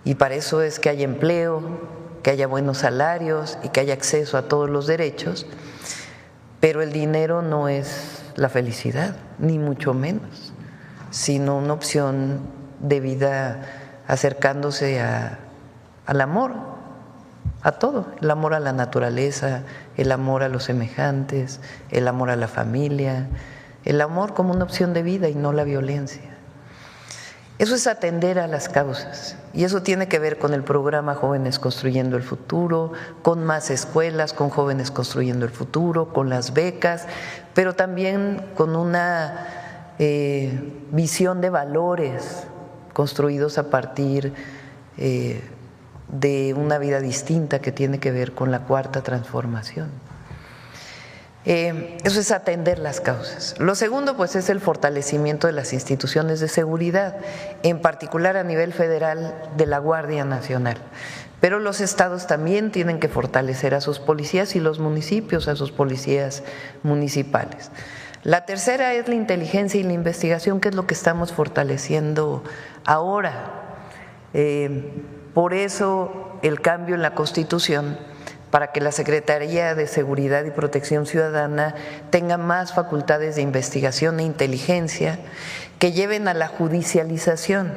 y para eso es que haya empleo, que haya buenos salarios y que haya acceso a todos los derechos, pero el dinero no es la felicidad, ni mucho menos, sino una opción de vida acercándose al amor, a todo, el amor a la naturaleza, el amor a los semejantes, el amor a la familia, el amor como una opción de vida y no la violencia. Eso es atender a las causas y eso tiene que ver con el programa Jóvenes Construyendo el Futuro, con más escuelas, con Jóvenes Construyendo el Futuro, con las becas, pero también con una visión de valores construidos a partir de una vida distinta que tiene que ver con la cuarta transformación. Eso es atender las causas. Lo segundo, pues, es el fortalecimiento de las instituciones de seguridad, en particular a nivel federal de la Guardia Nacional. Pero los estados también tienen que fortalecer a sus policías y los municipios a sus policías municipales. La tercera es la inteligencia y la investigación, que es lo que estamos fortaleciendo ahora. Por eso el cambio en la Constitución, para que la Secretaría de Seguridad y Protección Ciudadana tenga más facultades de investigación e inteligencia que lleven a la judicialización,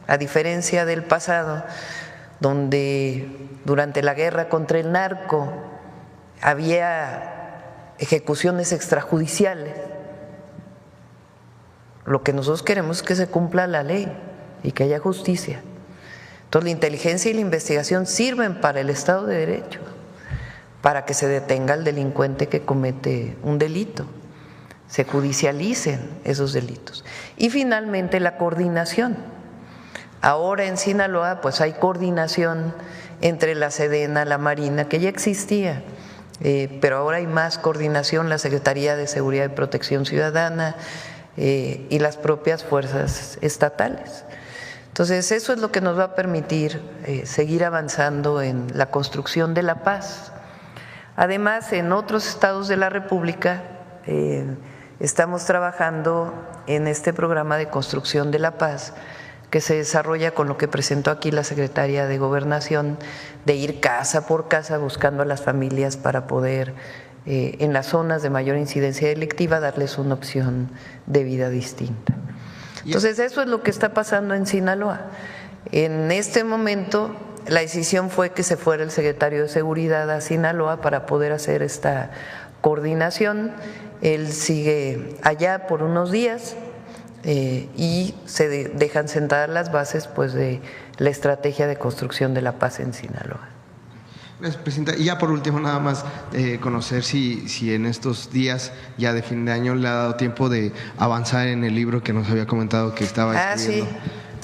a diferencia del pasado, donde durante la guerra contra el narco había ejecuciones extrajudiciales. Lo que nosotros queremos es que se cumpla la ley y que haya justicia. Entonces, la inteligencia y la investigación sirven para el Estado de Derecho, para que se detenga al delincuente que comete un delito, se judicialicen esos delitos. Y finalmente la coordinación. Ahora en Sinaloa pues hay coordinación entre la Sedena, la Marina, que ya existía, pero ahora hay más coordinación, la Secretaría de Seguridad y Protección Ciudadana y las propias fuerzas estatales. Entonces eso es lo que nos va a permitir seguir avanzando en la construcción de la paz. Además, en otros estados de la República estamos trabajando en este programa de construcción de la paz que se desarrolla con lo que presentó aquí la secretaria de Gobernación, de ir casa por casa buscando a las familias para poder, en las zonas de mayor incidencia delictiva, darles una opción de vida distinta. Entonces, eso es lo que está pasando en Sinaloa. En este momento, la decisión fue que se fuera el secretario de Seguridad a Sinaloa para poder hacer esta coordinación. Él sigue allá por unos días y se dejan sentadas las bases, pues, de la estrategia de construcción de la paz en Sinaloa. Gracias, Presidenta. Y ya por último, nada más conocer si en estos días ya de fin de año le ha dado tiempo de avanzar en el libro que nos había comentado que estaba escribiendo. Sí.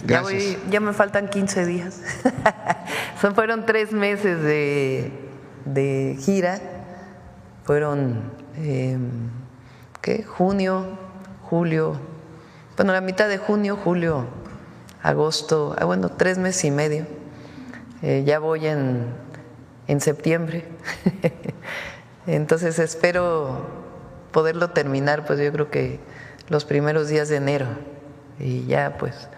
Gracias. Ya me faltan 15 días. Fueron 3 meses de gira. Fueron, ¿qué? Junio, julio, bueno, la mitad de junio, julio, agosto, bueno, 3 meses y medio. Ya voy en septiembre. Entonces espero poderlo terminar, pues yo creo que los primeros días de enero. Y ya, pues,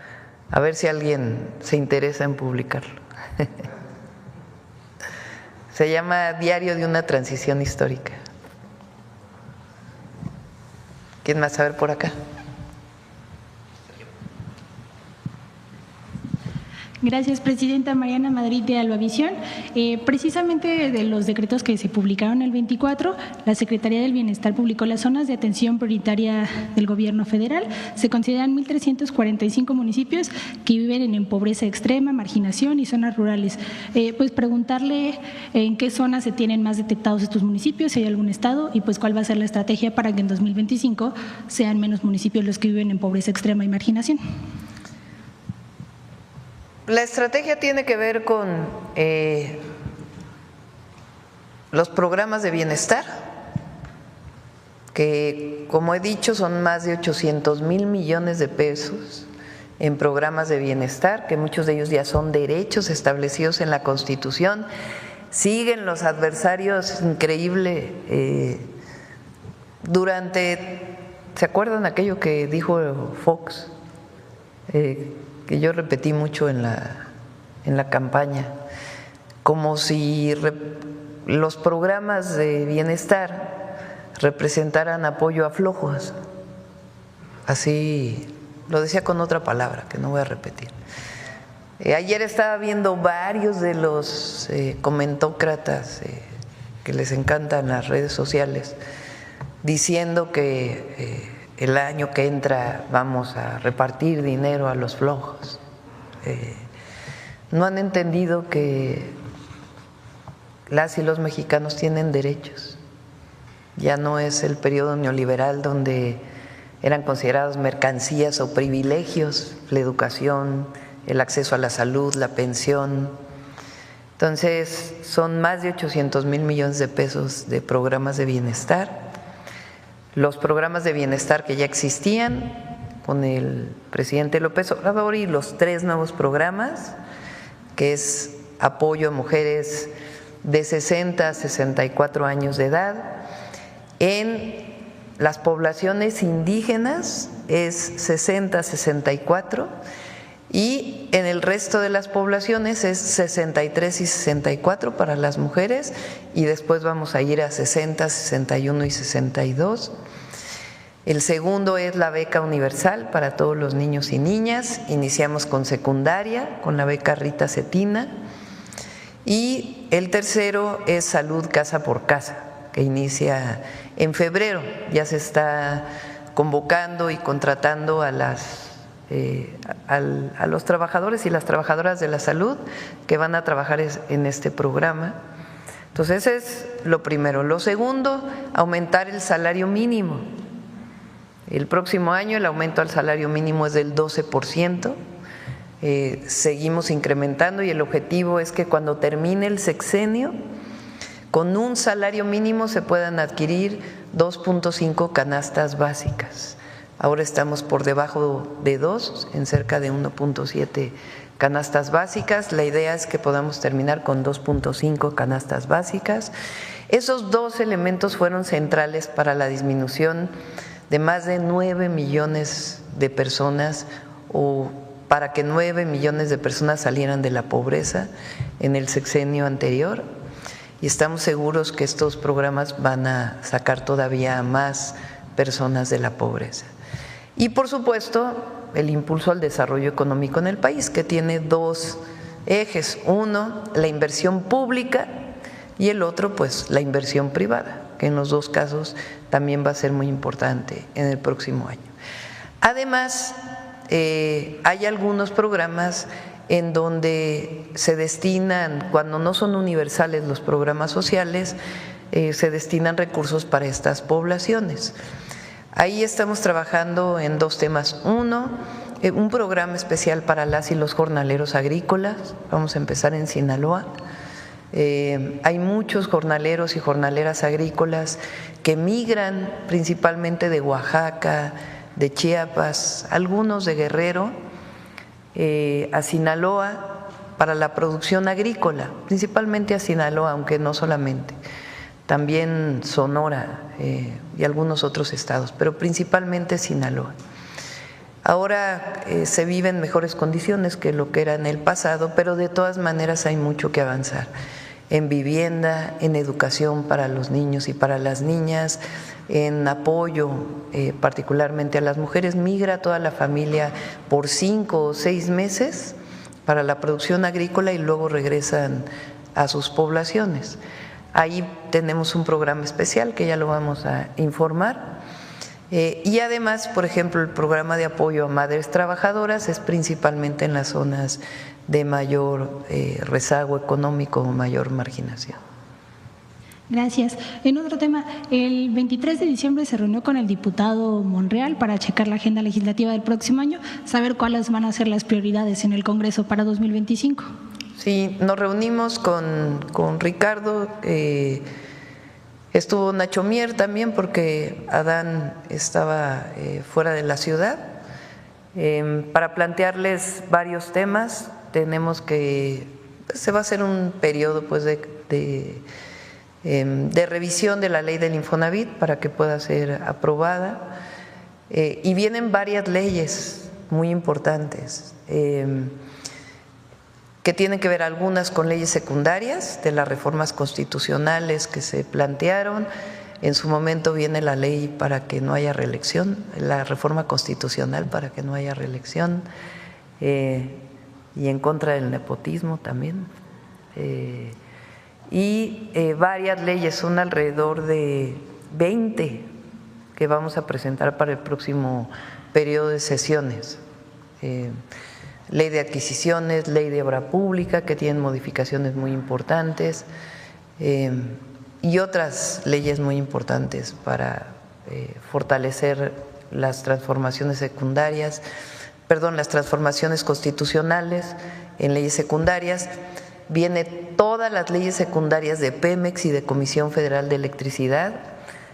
a ver si alguien se interesa en publicarlo. Se llama Diario de una transición histórica. ¿Quién más? A ver por acá. Gracias, Presidenta. Mariana Madrid, de Albavisión. Precisamente de los decretos que se publicaron el 24, la Secretaría del Bienestar publicó las zonas de atención prioritaria del Gobierno federal. Se consideran 1,345 municipios que viven en pobreza extrema, marginación y zonas rurales. Pues preguntarle en qué zonas se tienen más detectados estos municipios, si hay algún estado, y pues cuál va a ser la estrategia para que en 2025 sean menos municipios los que viven en pobreza extrema y marginación. La estrategia tiene que ver con los programas de bienestar, que como he dicho son más de 800,000 millones de pesos en programas de bienestar, que muchos de ellos ya son derechos establecidos en la Constitución. Siguen los adversarios, increíble, ¿se acuerdan aquello que dijo Fox? Que yo repetí mucho en la campaña, como si los programas de bienestar representaran apoyo a flojos. Así lo decía con otra palabra, que no voy a repetir. Ayer estaba viendo varios de los comentócratas que les encantan las redes sociales, diciendo que el año que entra vamos a repartir dinero a los flojos. No han entendido que las y los mexicanos tienen derechos. Ya no es el periodo neoliberal donde eran considerados mercancías o privilegios, la educación, el acceso a la salud, la pensión. Entonces, son más de 800,000 millones de pesos de programas de bienestar. Los programas de bienestar que ya existían con el presidente López Obrador y los 3 nuevos programas, que es apoyo a mujeres de 60 a 64 años de edad. En las poblaciones indígenas es 60 a 64 y en el resto de las poblaciones es 63 y 64 para las mujeres y después vamos a ir a 60, 61 y 62. El segundo es la beca universal para todos los niños y niñas. Iniciamos con secundaria, con la beca Rita Cetina. Y el tercero es salud casa por casa, que inicia en febrero. Ya se está convocando y contratando a los trabajadores y las trabajadoras de la salud que van a trabajar en este programa. Entonces, ese es lo primero. Lo segundo, aumentar el salario mínimo. El próximo año el aumento al salario mínimo es del 12%, seguimos incrementando y el objetivo es que cuando termine el sexenio, con un salario mínimo se puedan adquirir 2.5 canastas básicas. Ahora estamos por debajo de 2, en cerca de 1.7 canastas básicas. La idea es que podamos terminar con 2.5 canastas básicas. Esos 2 elementos fueron centrales para la disminución de más de 9 millones de personas o para que 9 millones de personas salieran de la pobreza en el sexenio anterior. Y estamos seguros que estos programas van a sacar todavía a más personas de la pobreza. Y por supuesto, el impulso al desarrollo económico en el país, que tiene 2 ejes. Uno, la inversión pública y el otro, pues, la inversión privada, que en los 2 casos también va a ser muy importante en el próximo año. Además, hay algunos programas en donde se destinan, cuando no son universales los programas sociales, se destinan recursos para estas poblaciones. Ahí estamos trabajando en 2 temas. Uno, un programa especial para las y los jornaleros agrícolas. Vamos a empezar en Sinaloa. Hay muchos jornaleros y jornaleras agrícolas que migran principalmente de Oaxaca, de Chiapas, algunos de Guerrero, a Sinaloa para la producción agrícola, principalmente a Sinaloa, aunque no solamente, también Sonora y algunos otros estados, pero principalmente Sinaloa. Ahora se vive en mejores condiciones que lo que era en el pasado, pero de todas maneras hay mucho que avanzar en vivienda, en educación para los niños y para las niñas, en apoyo particularmente a las mujeres. Migra toda la familia por 5 o 6 meses para la producción agrícola y luego regresan a sus poblaciones. Ahí tenemos un programa especial que ya lo vamos a informar. Y además, por ejemplo, el programa de apoyo a madres trabajadoras es principalmente en las zonas de mayor rezago económico o mayor marginación. Gracias. En otro tema, el 23 de diciembre se reunió con el diputado Monreal para checar la agenda legislativa del próximo año, saber cuáles van a ser las prioridades en el Congreso para 2025. Sí, nos reunimos con Ricardo, estuvo Nacho Mier también porque Adán estaba fuera de la ciudad, para plantearles varios temas. Tenemos que, se va a hacer un periodo pues de revisión de la ley del Infonavit para que pueda ser aprobada, y vienen varias leyes muy importantes que tienen que ver algunas con leyes secundarias de las reformas constitucionales que se plantearon. En su momento viene la ley para que no haya reelección, la reforma constitucional para que no haya reelección, y en contra del nepotismo también. Y varias leyes, son alrededor de 20 que vamos a presentar para el próximo periodo de sesiones. Ley de adquisiciones, ley de obra pública, que tienen modificaciones muy importantes, y otras leyes muy importantes para fortalecer las transformaciones secundarias, las transformaciones constitucionales en leyes secundarias. Viene todas las leyes secundarias de Pemex y de Comisión Federal de Electricidad.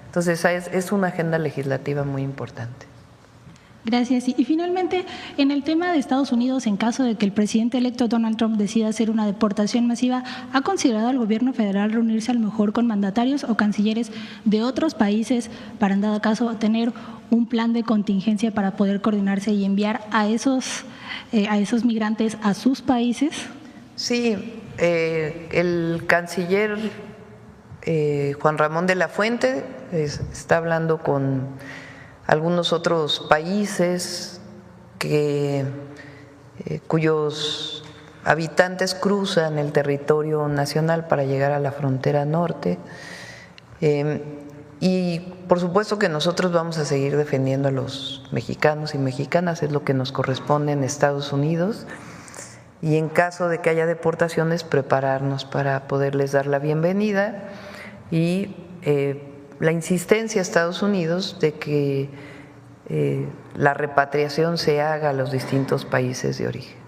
Entonces es una agenda legislativa muy importante. Gracias. Y finalmente, en el tema de Estados Unidos, en caso de que el presidente electo Donald Trump decida hacer una deportación masiva, ¿ha considerado el gobierno federal reunirse a lo mejor con mandatarios o cancilleres de otros países para, en dado caso, tener un plan de contingencia para poder coordinarse y enviar a esos migrantes a sus países? Sí, el canciller Juan Ramón de la Fuente está hablando con algunos otros países cuyos habitantes cruzan el territorio nacional para llegar a la frontera norte, y por supuesto que nosotros vamos a seguir defendiendo a los mexicanos y mexicanas, es lo que nos corresponde en Estados Unidos, y en caso de que haya deportaciones, prepararnos para poderles dar la bienvenida y la insistencia a Estados Unidos de que la repatriación se haga a los distintos países de origen.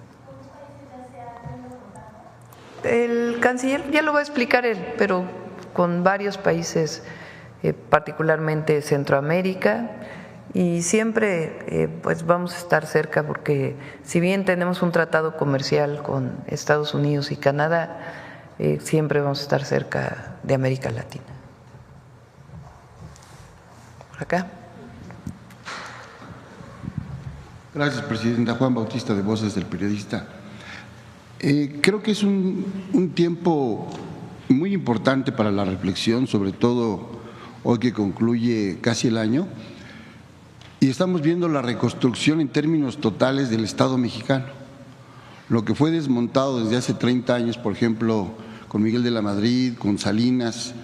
El canciller ya lo va a explicar él, pero con varios países, particularmente Centroamérica, y siempre pues vamos a estar cerca porque si bien tenemos un tratado comercial con Estados Unidos y Canadá, siempre vamos a estar cerca de América Latina. Por acá. Gracias, Presidenta. Juan Bautista, de Voces del Periodista. Creo que es un tiempo muy importante para la reflexión, sobre todo hoy que concluye casi el año, y estamos viendo la reconstrucción en términos totales del Estado mexicano. Lo que fue desmontado desde hace 30 años, por ejemplo, con Miguel de la Madrid, con Salinas,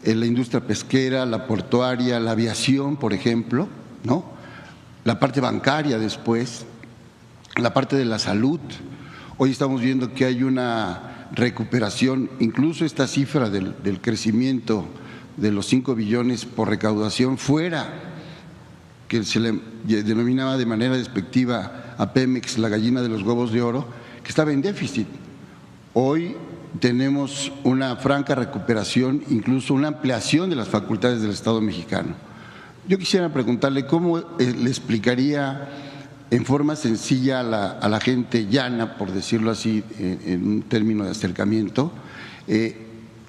la industria pesquera, la portuaria, la aviación, por ejemplo, ¿no? La parte bancaria después, la parte de la salud. Hoy estamos viendo que hay una recuperación, incluso esta cifra del crecimiento de los 5 billones por recaudación fuera, que se le denominaba de manera despectiva a Pemex la gallina de los huevos de oro, que estaba en déficit. Hoy tenemos una franca recuperación, incluso una ampliación de las facultades del Estado mexicano. Yo quisiera preguntarle cómo le explicaría en forma sencilla a la gente llana, por decirlo así, en un término de acercamiento,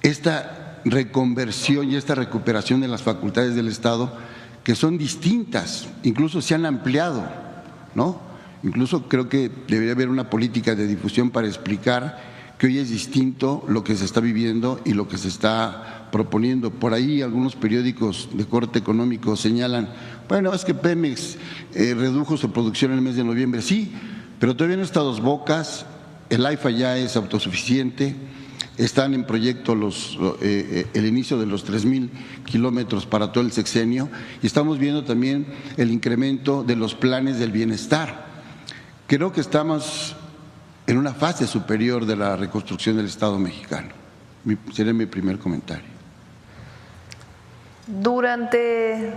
esta reconversión y esta recuperación de las facultades del Estado, que son distintas, incluso se han ampliado, ¿no? Incluso creo que debería haber una política de difusión para explicar que hoy es distinto lo que se está viviendo y lo que se está proponiendo. Por ahí algunos periódicos de corte económico señalan, bueno, es que Pemex redujo su producción en el mes de noviembre. Sí, pero todavía no está a Dos Bocas, el AIFA ya es autosuficiente, están en proyecto el inicio de los 3,000 kilómetros para todo el sexenio y estamos viendo también el incremento de los planes del bienestar. Creo que estamos en una fase superior de la reconstrucción del Estado mexicano. Sería mi primer comentario. Durante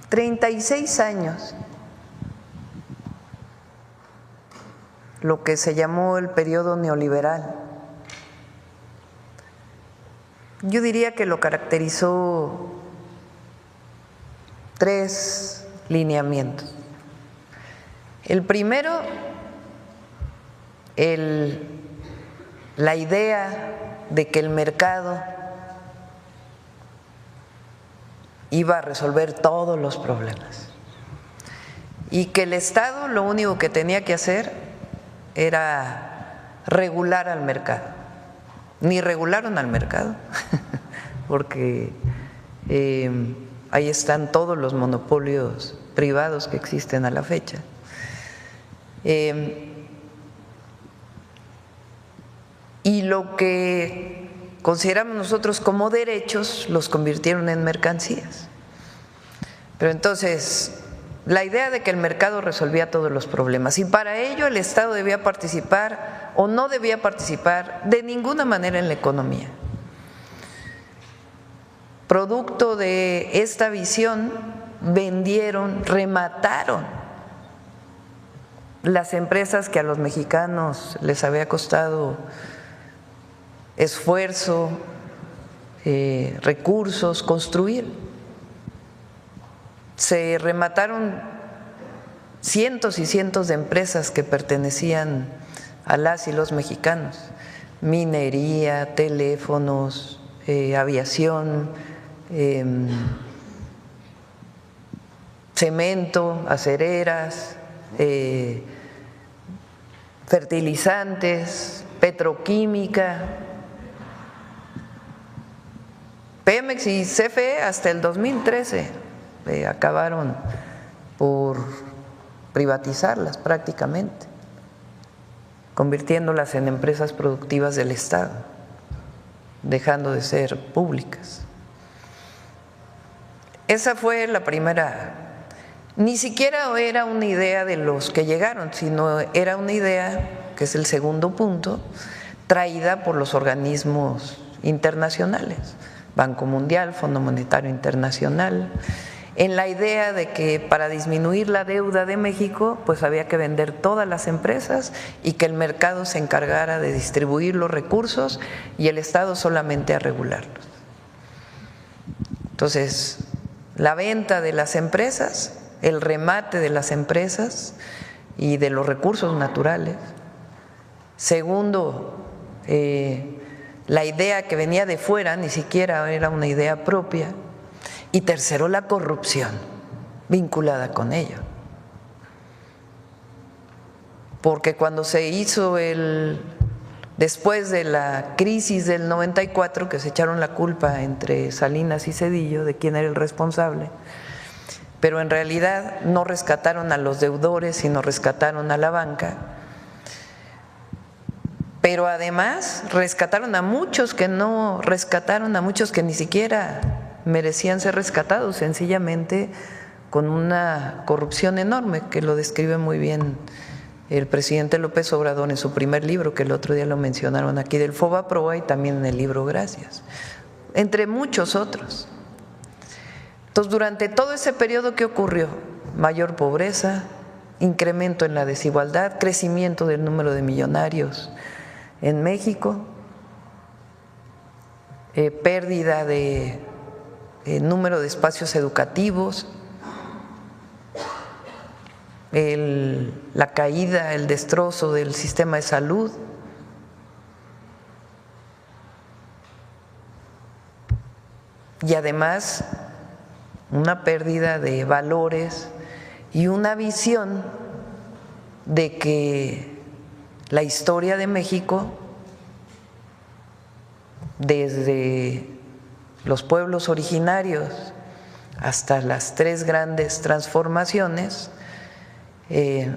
36 años, lo que se llamó el periodo neoliberal, yo diría que lo caracterizó 3 lineamientos. El primero, la idea de que el mercado iba a resolver todos los problemas y que el Estado lo único que tenía que hacer era regular al mercado. Ni regularon al mercado, porque ahí están todos los monopolios privados que existen a la fecha. Y lo que consideramos nosotros como derechos los convirtieron en mercancías. Pero entonces, la idea de que el mercado resolvía todos los problemas y para ello el Estado debía participar o no debía participar de ninguna manera en la economía. Producto de esta visión, remataron las empresas que a los mexicanos les había costado esfuerzo, recursos, construir. Se remataron cientos y cientos de empresas que pertenecían a las y los mexicanos: minería, teléfonos, aviación, cemento, acereras, fertilizantes, petroquímica. Pemex y CFE hasta el 2013 acabaron por privatizarlas prácticamente, convirtiéndolas en empresas productivas del Estado, dejando de ser públicas. Esa fue la primera. Ni siquiera era una idea de los que llegaron, sino era una idea, que es el segundo punto, traída por los organismos internacionales, Banco Mundial, Fondo Monetario Internacional, en la idea de que para disminuir la deuda de México pues había que vender todas las empresas y que el mercado se encargara de distribuir los recursos y el Estado solamente a regularlos. Entonces, la venta de las empresas, el remate de las empresas y de los recursos naturales. Segundo, la idea que venía de fuera, ni siquiera era una idea propia. Y tercero, la corrupción vinculada con ello. Porque cuando se hizo después de la crisis del 94, que se echaron la culpa entre Salinas y Zedillo de quién era el responsable, pero en realidad no rescataron a los deudores, sino rescataron a la banca. Pero además rescataron a muchos que no rescataron, a muchos que ni siquiera merecían ser rescatados, sencillamente con una corrupción enorme, que lo describe muy bien el presidente López Obrador en su primer libro, que el otro día lo mencionaron aquí, del Fobaproa, y también en el libro Gracias, entre muchos otros. Entonces, durante todo ese periodo, ¿qué ocurrió? Mayor pobreza, incremento en la desigualdad, crecimiento del número de millonarios en México, pérdida de número de espacios educativos, la caída, el destrozo del sistema de salud. Y además una pérdida de valores y una visión de que la historia de México, desde los pueblos originarios hasta las tres grandes transformaciones,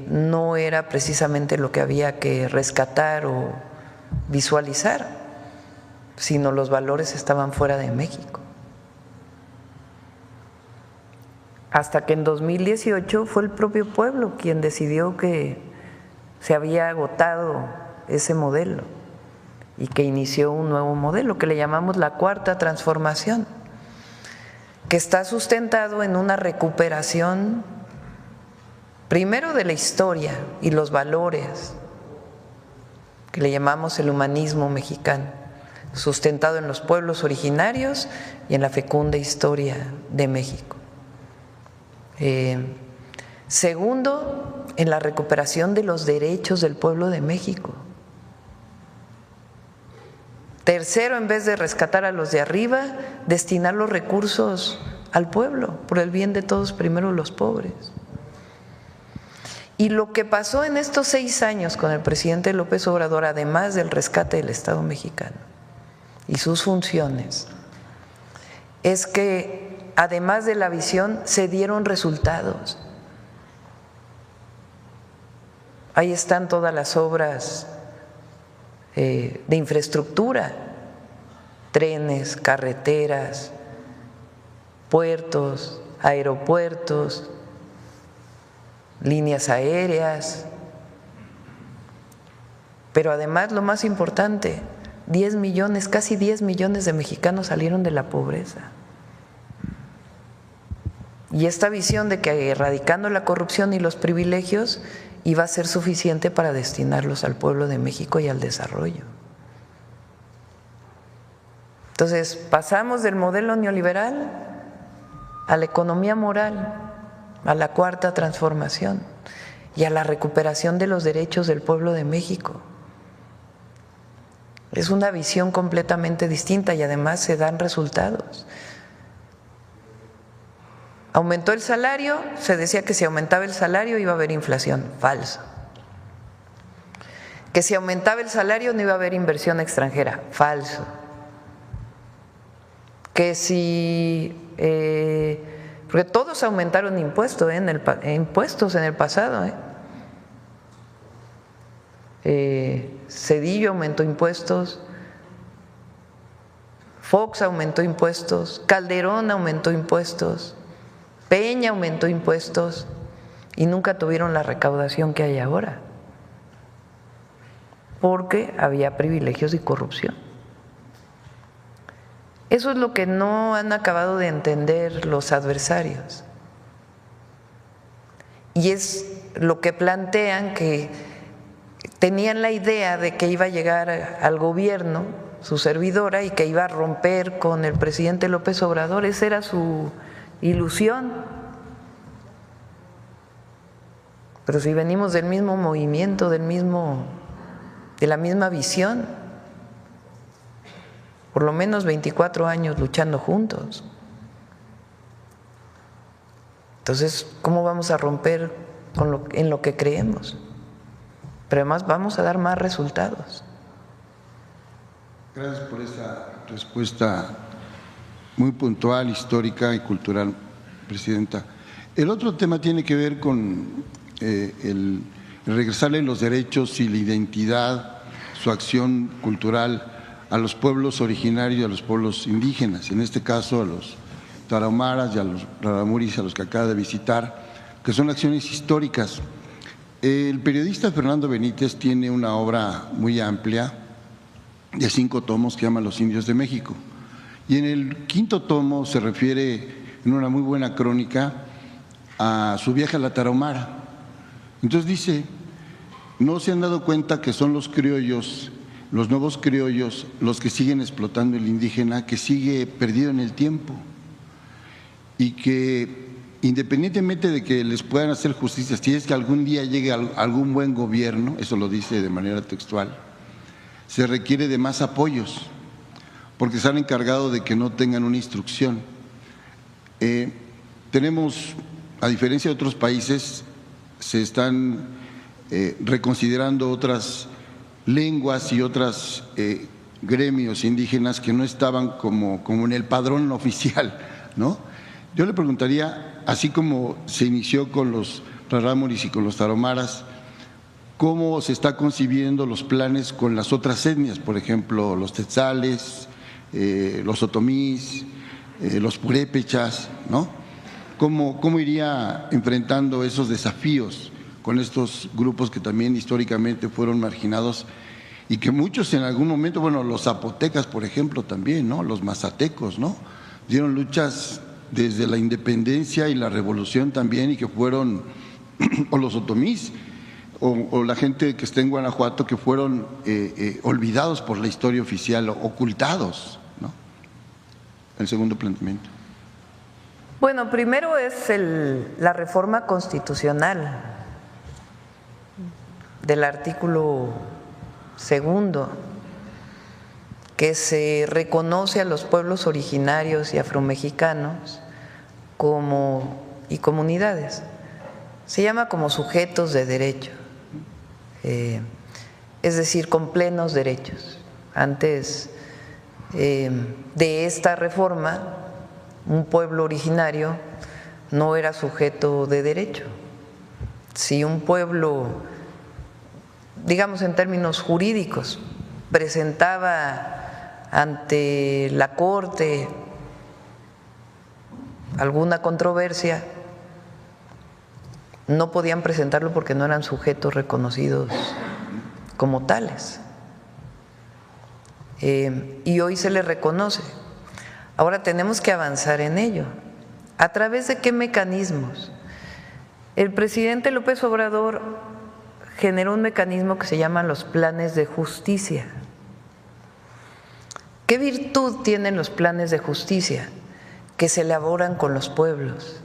no era precisamente lo que había que rescatar o visualizar, sino los valores estaban fuera de México. Hasta que en 2018 fue el propio pueblo quien decidió que se había agotado ese modelo y que inició un nuevo modelo que le llamamos la Cuarta Transformación, que está sustentado en una recuperación primero de la historia y los valores, que le llamamos el humanismo mexicano, sustentado en los pueblos originarios y en la fecunda historia de México. Segundo, en la recuperación de los derechos del pueblo de México. Tercero, en vez de rescatar a los de arriba, destinar los recursos al pueblo, por el bien de todos, primero los pobres. Y lo que pasó en estos 6 años con el presidente López Obrador, además del rescate del Estado mexicano y sus funciones, es que además de la visión se dieron resultados. Ahí están todas las obras de infraestructura, trenes, carreteras, puertos, aeropuertos, líneas aéreas, pero además lo más importante, 10 millones, casi 10 millones de mexicanos salieron de la pobreza. Y esta visión de que erradicando la corrupción y los privilegios iba a ser suficiente para destinarlos al pueblo de México y al desarrollo. Entonces, pasamos del modelo neoliberal a la economía moral, a la Cuarta Transformación y a la recuperación de los derechos del pueblo de México. Es una visión completamente distinta y además se dan resultados. Aumentó el salario, se decía que si aumentaba el salario iba a haber inflación, falso. Que si aumentaba el salario no iba a haber inversión extranjera, falso. Que si, porque todos aumentaron impuestos en el pasado. Zedillo aumentó impuestos, Fox aumentó impuestos, Calderón aumentó impuestos, Peña aumentó impuestos y nunca tuvieron la recaudación que hay ahora, porque había privilegios y corrupción. Eso es lo que no han acabado de entender los adversarios. Y es lo que plantean, que tenían la idea de que iba a llegar al gobierno su servidora y que iba a romper con el presidente López Obrador. Esa era su ilusión. Pero si venimos del mismo movimiento, de la misma visión, por lo menos 24 años luchando juntos. Entonces, ¿cómo vamos a romper en lo que creemos? Pero además vamos a dar más resultados. Gracias por esa respuesta muy puntual, histórica y cultural, Presidenta. El otro tema tiene que ver con el regresarle los derechos y la identidad, su acción cultural a los pueblos originarios y a los pueblos indígenas, en este caso a los tarahumaras y a los raramuris, a los que acaba de visitar, que son acciones históricas. El periodista Fernando Benítez tiene una obra muy amplia de 5 tomos que llama Los Indios de México. Y en el 5.º tomo se refiere en una muy buena crónica a su viaje a la Tarahumara. Entonces dice, no se han dado cuenta que son los criollos, los nuevos criollos, los que siguen explotando el indígena, que sigue perdido en el tiempo. y que independientemente de que les puedan hacer justicia, si es que algún día llegue algún buen gobierno, eso lo dice de manera textual, se requiere de más apoyos, porque se han encargado de que no tengan una instrucción. Tenemos, a diferencia de otros países, se están reconsiderando otras lenguas y otros gremios indígenas que no estaban como en el padrón oficial, ¿no? Yo le preguntaría, así como se inició con los rarámuris y con los tarahumaras, ¿cómo se está concibiendo los planes con las otras etnias? Por ejemplo, los tzetzales, los otomís, los purépechas, ¿no? ¿Cómo iría enfrentando esos desafíos con estos grupos que también históricamente fueron marginados y que muchos en algún momento, bueno, los zapotecas, por ejemplo, también, ¿no? Los mazatecos, ¿no? Dieron luchas desde la independencia y la revolución también, y que fueron, o los otomís, o la gente que está en Guanajuato, que fueron olvidados por la historia oficial, ocultados, ¿no? El segundo planteamiento. Bueno, primero es la reforma constitucional del artículo 2, que se reconoce a los pueblos originarios y afromexicanos y comunidades. Se llama como sujetos de derecho, es decir, con plenos derechos. Antes de esta reforma, un pueblo originario no era sujeto de derecho. Si un pueblo, digamos en términos jurídicos, presentaba ante la Corte alguna controversia, no podían presentarlo porque no eran sujetos reconocidos como tales. Y hoy se les reconoce. Ahora tenemos que avanzar en ello. ¿A través de qué mecanismos? El presidente López Obrador generó un mecanismo que se llama los planes de justicia. ¿Qué virtud tienen los planes de justicia? Que se elaboran con los pueblos.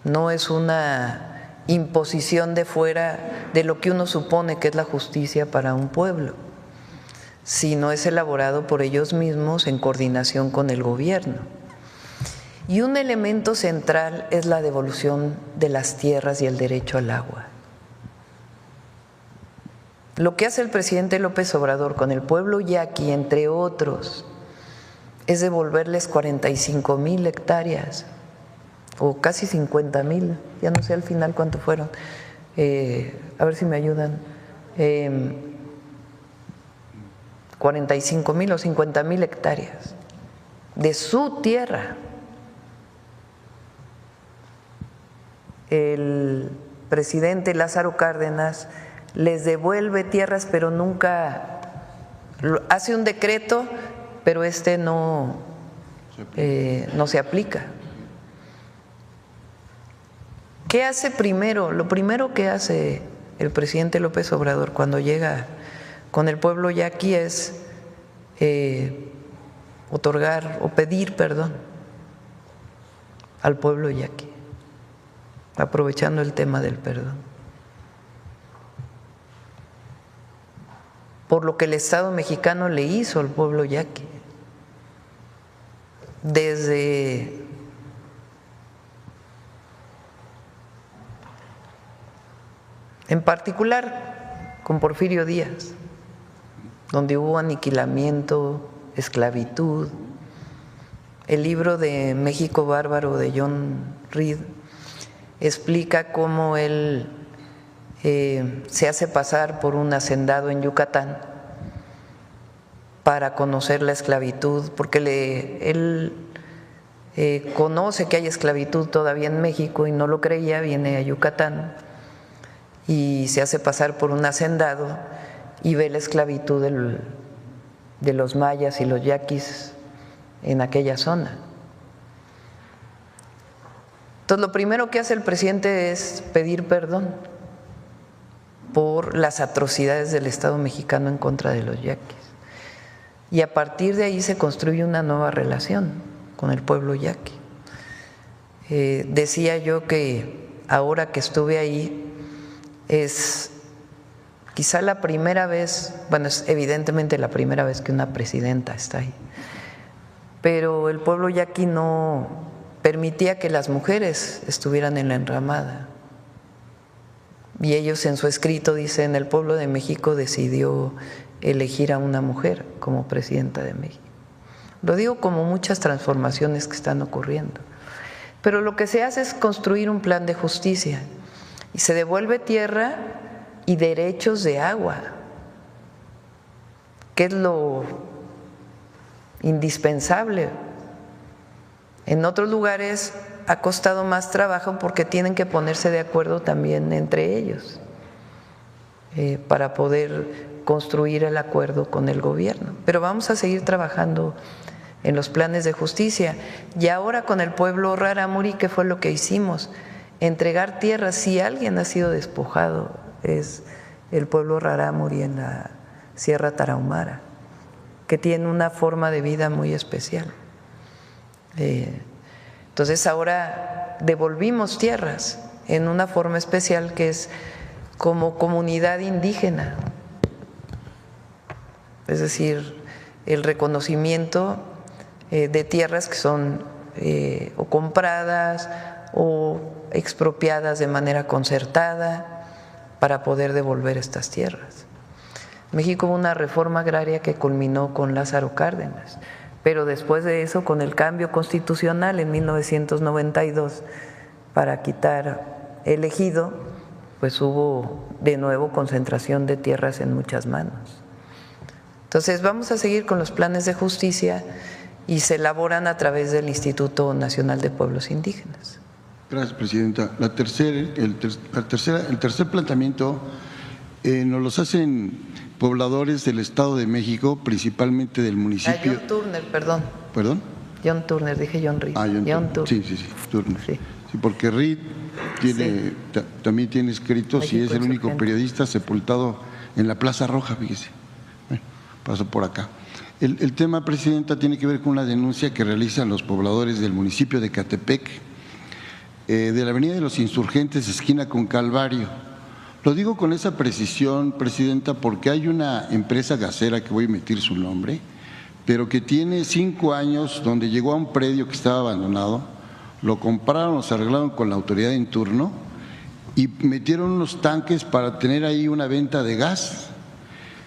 No es una imposición de fuera de lo que uno supone que es la justicia para un pueblo, sino es elaborado por ellos mismos en coordinación con el gobierno. Y un elemento central es la devolución de las tierras y el derecho al agua. Lo que hace el presidente López Obrador con el pueblo yaqui, entre otros, es devolverles 45,000 hectáreas, o casi 50,000, ya no sé al final cuánto fueron, a ver si me ayudan, 45,000 o 50,000 hectáreas de su tierra. El presidente Lázaro Cárdenas les devuelve tierras, pero nunca hace un decreto, pero no se aplica. ¿Qué hace primero? Lo primero que hace el presidente López Obrador cuando llega con el pueblo yaqui es otorgar o pedir perdón al pueblo yaqui, aprovechando el tema del perdón, por lo que el Estado mexicano le hizo al pueblo yaqui, desde en particular con Porfirio Díaz, donde hubo aniquilamiento, esclavitud. El libro de México Bárbaro de John Reed explica cómo él se hace pasar por un hacendado en Yucatán para conocer la esclavitud, porque él conoce que hay esclavitud todavía en México y no lo creía, viene a Yucatán y se hace pasar por un hacendado y ve la esclavitud de los mayas y los yaquis en aquella zona. Entonces, lo primero que hace el presidente es pedir perdón por las atrocidades del Estado mexicano en contra de los yaquis. Y a partir de ahí se construye una nueva relación con el pueblo yaqui. Decía yo que ahora que estuve ahí es quizá la primera vez, bueno, es evidentemente la primera vez que una presidenta está ahí, pero el pueblo yaqui no permitía que las mujeres estuvieran en la enramada. Y ellos en su escrito dicen, el pueblo de México decidió elegir a una mujer como presidenta de México. Lo digo como muchas transformaciones que están ocurriendo. Pero lo que se hace es construir un plan de justicia y se devuelve tierra y derechos de agua, que es lo indispensable. En otros lugares ha costado más trabajo porque tienen que ponerse de acuerdo también entre ellos para poder construir el acuerdo con el gobierno. Pero vamos a seguir trabajando en los planes de justicia. Y ahora con el pueblo rarámuri, ¿qué fue lo que hicimos? Entregar tierras. Si alguien ha sido despojado es el pueblo rarámuri en la Sierra Tarahumara, que tiene una forma de vida muy especial. Entonces ahora devolvimos tierras en una forma especial que es como comunidad indígena, es decir, el reconocimiento de tierras que son o compradas o expropiadas de manera concertada para poder devolver estas tierras. En México hubo una reforma agraria que culminó con Lázaro Cárdenas, pero después de eso, con el cambio constitucional en 1992 para quitar el ejido, pues hubo de nuevo concentración de tierras en muchas manos. Entonces vamos a seguir con los planes de justicia y se elaboran a través del Instituto Nacional de Pueblos Indígenas. Gracias, Presidenta. El tercer planteamiento nos los hacen pobladores del Estado de México, principalmente del municipio. John Turner, perdón. ¿Perdón? John Turner, dije John Reed. John Turner. Sí, Turner. Sí, porque Reed también tiene escritos México, y es el único periodista sepultado en la Plaza Roja, fíjese. Bueno, paso por acá. El tema, Presidenta, tiene que ver con una denuncia que realizan los pobladores del municipio de Ecatepec, de la Avenida de los Insurgentes, esquina con Calvario. Lo digo con esa precisión, Presidenta, porque hay una empresa gasera, que voy a emitir su nombre, pero que tiene 5 años, donde llegó a un predio que estaba abandonado, lo compraron, se arreglaron con la autoridad en turno y metieron unos tanques para tener ahí una venta de gas.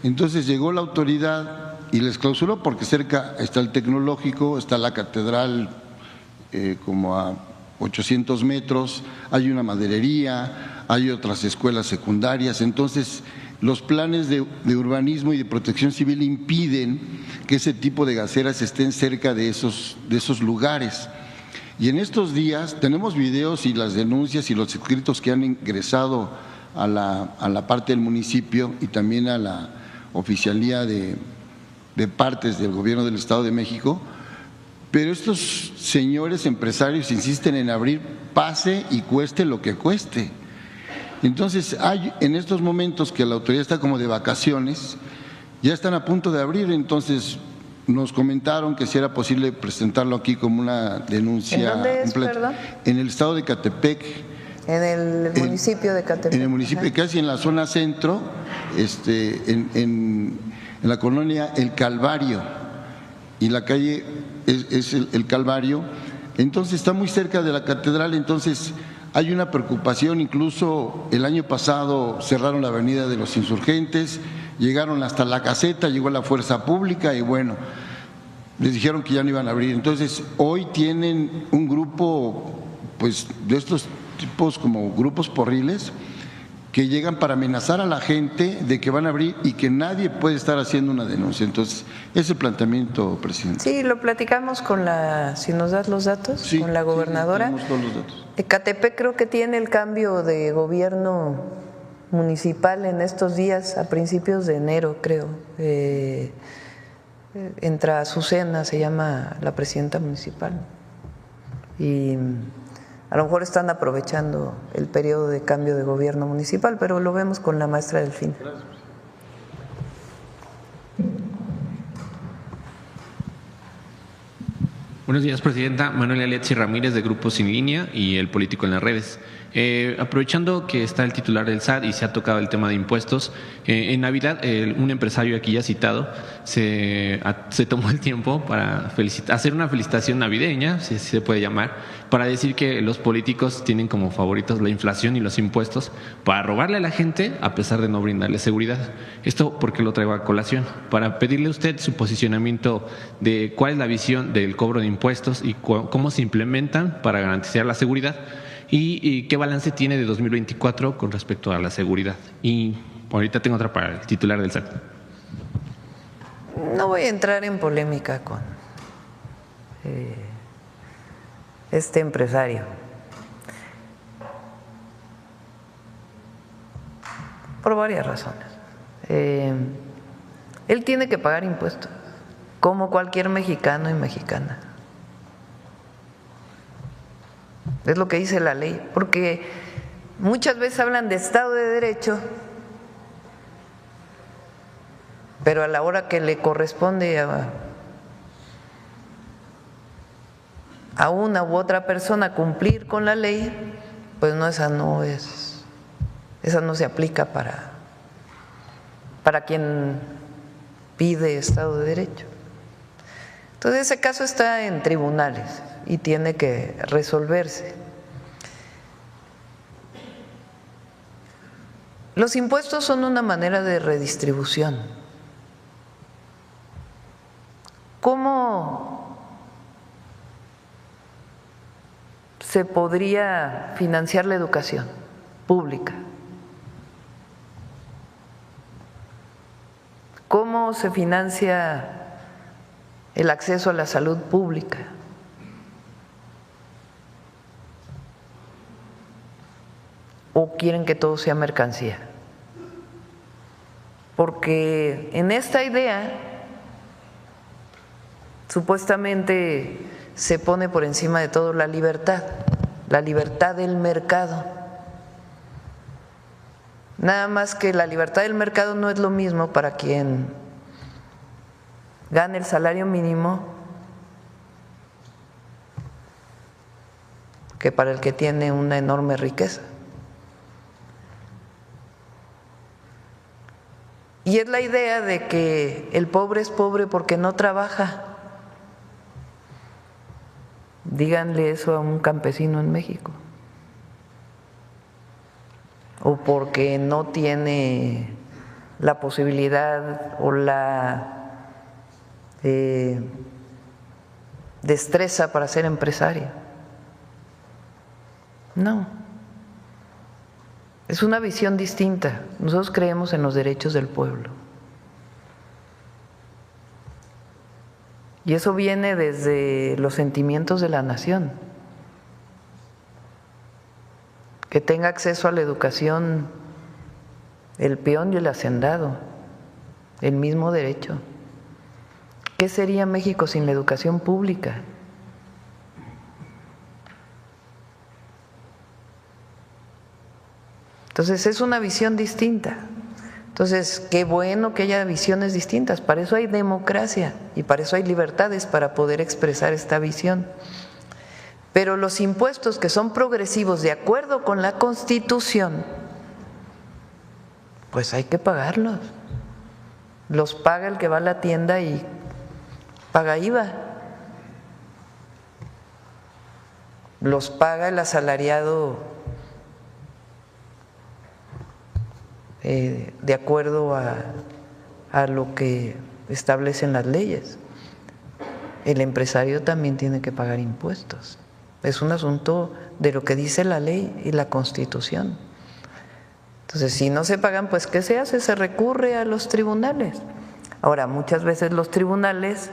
Entonces llegó la autoridad y les clausuró, porque cerca está el tecnológico, está la catedral como a 800 metros, hay una maderería, hay otras escuelas secundarias. Entonces los planes de urbanismo y de protección civil impiden que ese tipo de gaseras estén cerca de esos lugares. Y en estos días tenemos videos y las denuncias y los escritos que han ingresado a la parte del municipio y también a la oficialía de partes del gobierno del Estado de México, pero estos señores empresarios insisten en abrir, pase y cueste lo que cueste. Entonces hay en estos momentos que la autoridad está como de vacaciones, ya están a punto de abrir. Entonces nos comentaron que si era posible presentarlo aquí como una denuncia. ¿En dónde es, perdón? En el estado de Ecatepec. En el municipio de Ecatepec. En el municipio, casi en la zona centro, en la colonia El Calvario, y la calle es el Calvario. Entonces está muy cerca de la catedral. Entonces hay una preocupación. Incluso el año pasado cerraron la avenida de los Insurgentes, llegaron hasta la caseta, llegó la fuerza pública y bueno, les dijeron que ya no iban a abrir. Entonces hoy tienen un grupo pues de estos tipos como grupos porriles que llegan para amenazar a la gente de que van a abrir y que nadie puede estar haciendo una denuncia. Entonces, ese planteamiento, Presidente. Sí, lo platicamos con si nos das los datos, sí, con la gobernadora. Sí, todos los datos. Ecatepec creo que tiene el cambio de gobierno municipal en estos días, a principios de enero, creo. Entra Azucena, se llama la presidenta municipal. Y a lo mejor están aprovechando el periodo de cambio de gobierno municipal, pero lo vemos con la maestra Delfina. Buenos días, Presidenta. Manuel Aletsi Ramírez, de Grupo Sin Línea y El Político en las Redes. Aprovechando que está el titular del SAT y se ha tocado el tema de impuestos, en Navidad un empresario aquí ya citado se tomó el tiempo para hacer una felicitación navideña, si se puede llamar, para decir que los políticos tienen como favoritos la inflación y los impuestos para robarle a la gente a pesar de no brindarle seguridad. Esto porque lo traigo a colación, para pedirle a usted su posicionamiento de cuál es la visión del cobro de impuestos y cómo se implementan para garantizar la seguridad y qué balance tiene de 2024 con respecto a la seguridad. Y ahorita tengo otra para el titular del SAT. No voy a entrar en polémica con este empresario. Por varias razones. Él tiene que pagar impuestos, como cualquier mexicano y mexicana. Es lo que dice la ley, porque muchas veces hablan de Estado de Derecho, pero a la hora que le corresponde a una u otra persona cumplir con la ley, pues no, esa no se aplica para quien pide Estado de Derecho. Entonces ese caso está en tribunales y tiene que resolverse. Los impuestos son una manera de redistribución. ¿Cómo se podría financiar la educación pública? ¿Cómo se financia el acceso a la salud pública? ¿O quieren que todo sea mercancía? Porque en esta idea supuestamente se pone por encima de todo la libertad del mercado. Nada más que la libertad del mercado no es lo mismo para quien gane el salario mínimo que para el que tiene una enorme riqueza. Y es la idea de que el pobre es pobre porque no trabaja. Díganle eso a un campesino en México. O porque no tiene la posibilidad o la destreza para ser empresario. No. Es una visión distinta. Nosotros creemos en los derechos del pueblo. Y eso viene desde los sentimientos de la nación. Que tenga acceso a la educación el peón y el hacendado, el mismo derecho. ¿Qué sería México sin la educación pública? Entonces es una visión distinta. Entonces, qué bueno que haya visiones distintas. Para eso hay democracia y para eso hay libertades para poder expresar esta visión. Pero los impuestos que son progresivos de acuerdo con la Constitución, pues hay que pagarlos. Los paga el que va a la tienda y paga IVA. Los paga el asalariado de acuerdo a lo que establecen las leyes. El empresario también tiene que pagar impuestos. Es un asunto de lo que dice la ley y la Constitución. Entonces, si no se pagan, pues ¿qué se hace? Se recurre a los tribunales. Ahora, muchas veces los tribunales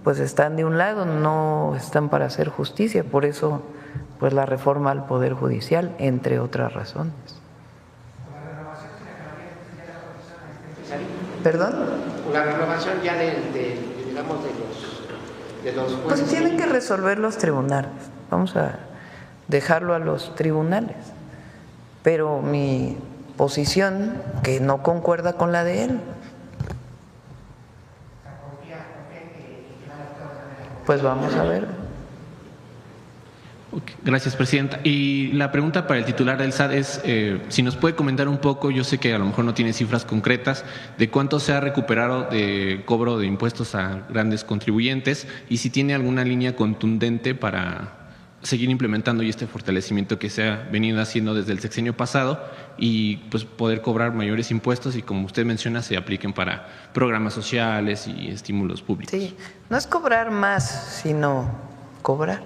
pues están de un lado, no están para hacer justicia, por eso pues la reforma al Poder Judicial, entre otras razones. ¿Perdón? La renovación ya de los jueces. Pues tienen que resolver los tribunales. Vamos a dejarlo a los tribunales. Pero mi posición, que no concuerda con la de él. Pues vamos a ver. Okay, gracias, Presidenta. Y la pregunta para el titular del SAT es si nos puede comentar un poco, yo sé que a lo mejor no tiene cifras concretas, de cuánto se ha recuperado de cobro de impuestos a grandes contribuyentes y si tiene alguna línea contundente para seguir implementando y este fortalecimiento que se ha venido haciendo desde el sexenio pasado y pues poder cobrar mayores impuestos y, como usted menciona, se apliquen para programas sociales y estímulos públicos. Sí, no es cobrar más, sino cobrar.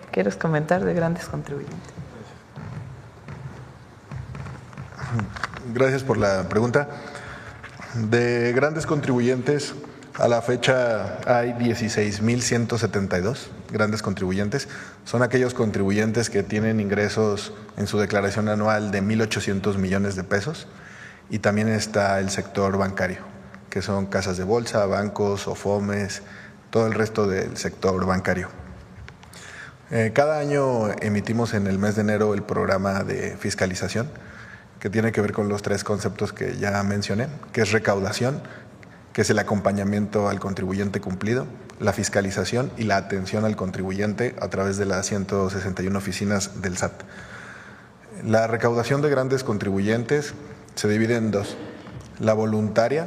¿Quieres comentar de grandes contribuyentes? Gracias por la pregunta. De grandes contribuyentes, a la fecha hay 16,172 grandes contribuyentes. Son aquellos contribuyentes que tienen ingresos en su declaración anual de 1,800 millones de pesos. Y también está el sector bancario, que son casas de bolsa, bancos, OFOMES, todo el resto del sector bancario. Cada año emitimos en el mes de enero el programa de fiscalización, que tiene que ver con los 3 conceptos que ya mencioné, que es recaudación, que es el acompañamiento al contribuyente cumplido, la fiscalización y la atención al contribuyente a través de las 161 oficinas del SAT. La recaudación de grandes contribuyentes se divide en 2. La voluntaria,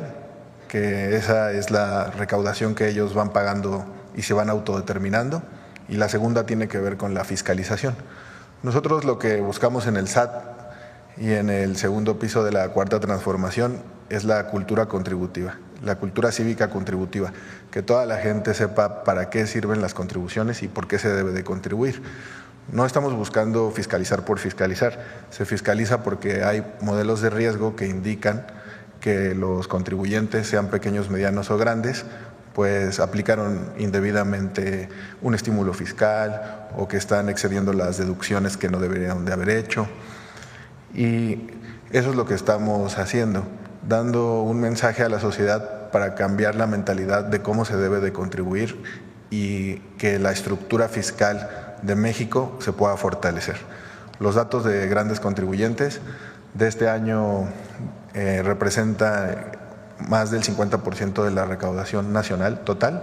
que esa es la recaudación que ellos van pagando y se van autodeterminando, y la segunda tiene que ver con la fiscalización. Nosotros lo que buscamos en el SAT y en el segundo piso de la Cuarta Transformación es la cultura contributiva, la cultura cívica contributiva, que toda la gente sepa para qué sirven las contribuciones y por qué se debe de contribuir. No estamos buscando fiscalizar por fiscalizar, se fiscaliza porque hay modelos de riesgo que indican que los contribuyentes, sean pequeños, medianos o grandes, pues aplicaron indebidamente un estímulo fiscal o que están excediendo las deducciones que no deberían de haber hecho. Y eso es lo que estamos haciendo, dando un mensaje a la sociedad para cambiar la mentalidad de cómo se debe de contribuir y que la estructura fiscal de México se pueda fortalecer. Los datos de grandes contribuyentes de este año representa más del 50% de la recaudación nacional total,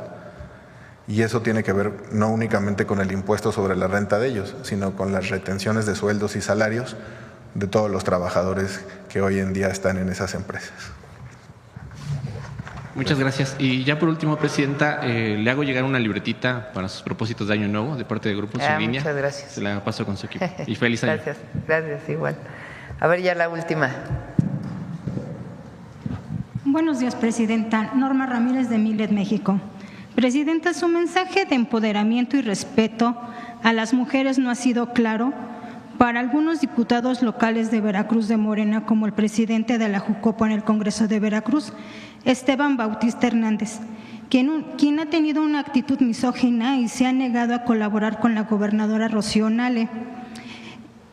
y eso tiene que ver no únicamente con el impuesto sobre la renta de ellos, sino con las retenciones de sueldos y salarios de todos los trabajadores que hoy en día están en esas empresas. Muchas gracias. Y ya por último, Presidenta, le hago llegar una libretita para sus propósitos de Año Nuevo de parte de Grupos en Línea. Muchas gracias. Se la paso con su equipo. Y feliz año. Gracias, gracias, igual. A ver, ya la última. Buenos días, Presidenta. Norma Ramírez, de Milet, México. Presidenta, su mensaje de empoderamiento y respeto a las mujeres no ha sido claro para algunos diputados locales de Veracruz de Morena, como el presidente de la Jucopo en el Congreso de Veracruz, Esteban Bautista Hernández, quien ha tenido una actitud misógina y se ha negado a colaborar con la gobernadora Rocío Nale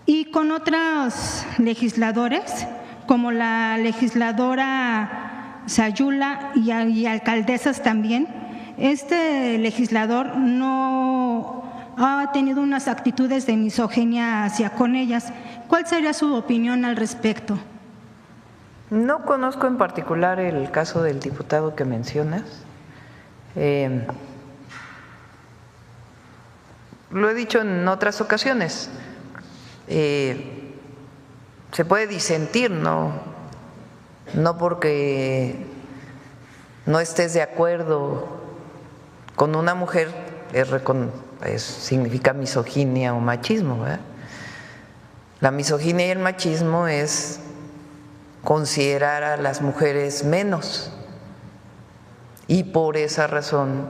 y con otros legisladores, como la legisladora Sayula y alcaldesas también. Este legislador no ha tenido unas actitudes de misoginia hacia con ellas. ¿Cuál sería su opinión al respecto? No conozco en particular el caso del diputado que mencionas. Lo he dicho en otras ocasiones. Se puede disentir, no porque no estés de acuerdo con una mujer, significa misoginia o machismo, ¿verdad? La misoginia y el machismo es considerar a las mujeres menos y por esa razón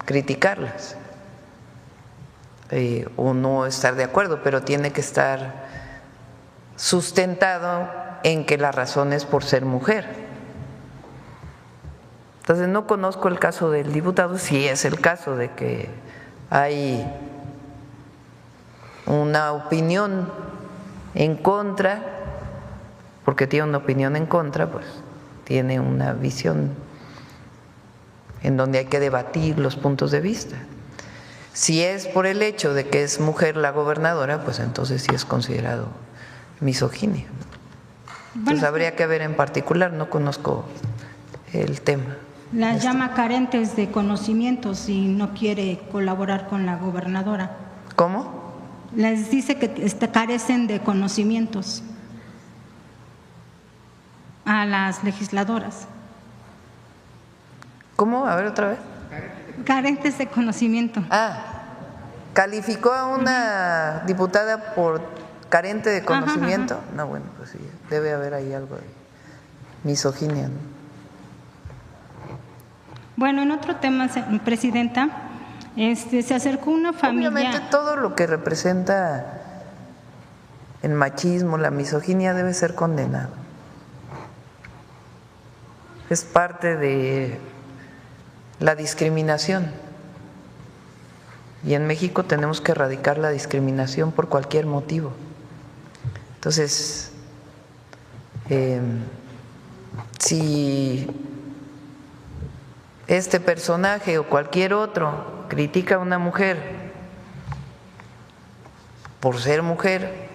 criticarlas o no estar de acuerdo, pero tiene que estar sustentado en que la razón es por ser mujer. Entonces no conozco el caso del diputado, sí es el caso de que hay una opinión en contra, porque tiene una opinión en contra, pues tiene una visión en donde hay que debatir los puntos de vista. Si es por el hecho de que es mujer la gobernadora, pues entonces sí es considerado misoginia. Entonces habría que ver en particular, no conozco el tema. Las llama carentes de conocimientos y no quiere colaborar con la gobernadora. ¿Cómo? Les dice que carecen de conocimientos a las legisladoras. ¿Cómo? A ver otra vez. Carentes de conocimiento. ¿Calificó a una diputada por carente de conocimiento? Ajá. No, bueno, pues sí, debe haber ahí algo de misoginia, ¿no? Bueno, en otro tema, Presidenta, se acercó una familia… Obviamente todo lo que representa el machismo, la misoginia debe ser condenado. Es parte de la discriminación. Y en México tenemos que erradicar la discriminación por cualquier motivo. Entonces, si este personaje o cualquier otro critica a una mujer por ser mujer,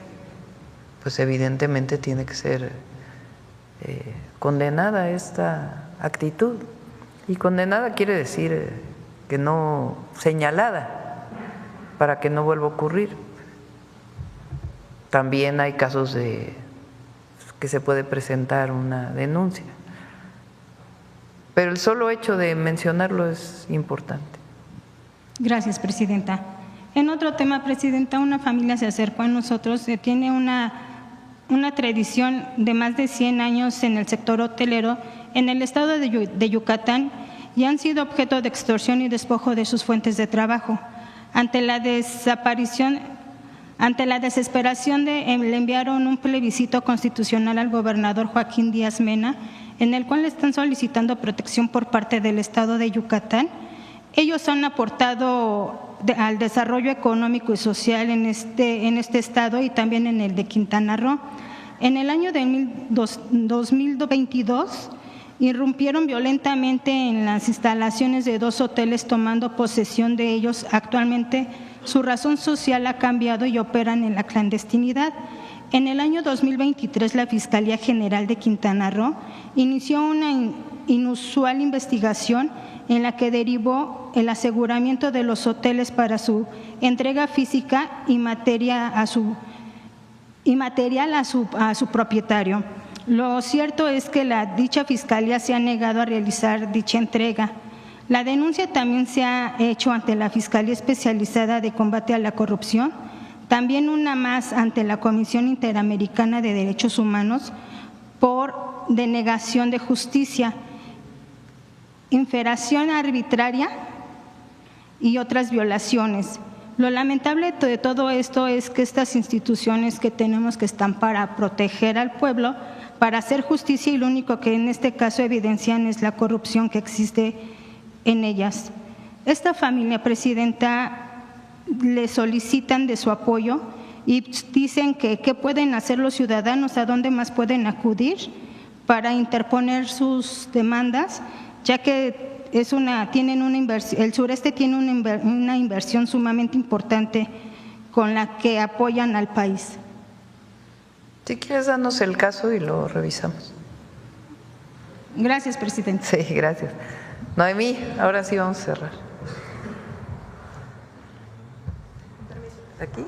pues evidentemente tiene que ser condenada esta actitud. Y condenada quiere decir que no señalada, para que no vuelva a ocurrir. También hay casos de que se puede presentar una denuncia, pero el solo hecho de mencionarlo es importante. Gracias, Presidenta. En otro tema, Presidenta, una familia se acercó a nosotros, tiene una tradición de más de 100 años en el sector hotelero en el estado de Yucatán y han sido objeto de extorsión y despojo de sus fuentes de trabajo. Ante la desesperación, le enviaron un plebiscito constitucional al gobernador Joaquín Díaz Mena, en el cual están solicitando protección por parte del estado de Yucatán. Ellos han aportado al desarrollo económico y social en este estado y también en el de Quintana Roo. En el año de 2022 irrumpieron violentamente en las instalaciones de 2 hoteles tomando posesión de ellos. Actualmente su razón social ha cambiado y operan en la clandestinidad. En el año 2023 la Fiscalía General de Quintana Roo inició una inusual investigación en la que derivó el aseguramiento de los hoteles para su entrega física y material a su propietario. Lo cierto es que dicha fiscalía se ha negado a realizar dicha entrega. La denuncia también se ha hecho ante la Fiscalía Especializada de Combate a la Corrupción, también una más ante la Comisión Interamericana de Derechos Humanos por denegación de justicia, infracción arbitraria y otras violaciones. Lo lamentable de todo esto es que estas instituciones que tenemos que están para proteger al pueblo, para hacer justicia, y lo único que en este caso evidencian es la corrupción que existe en ellas. Esta familia, Presidenta, le solicitan de su apoyo y dicen que qué pueden hacer los ciudadanos, a dónde más pueden acudir para interponer sus demandas, ya que tienen una inversión, el sureste tiene una inversión sumamente importante con la que apoyan al país. Si quieres, danos el caso y lo revisamos. Gracias, Presidenta. Sí, gracias. Noemí, ahora sí vamos a cerrar. ¿Aquí?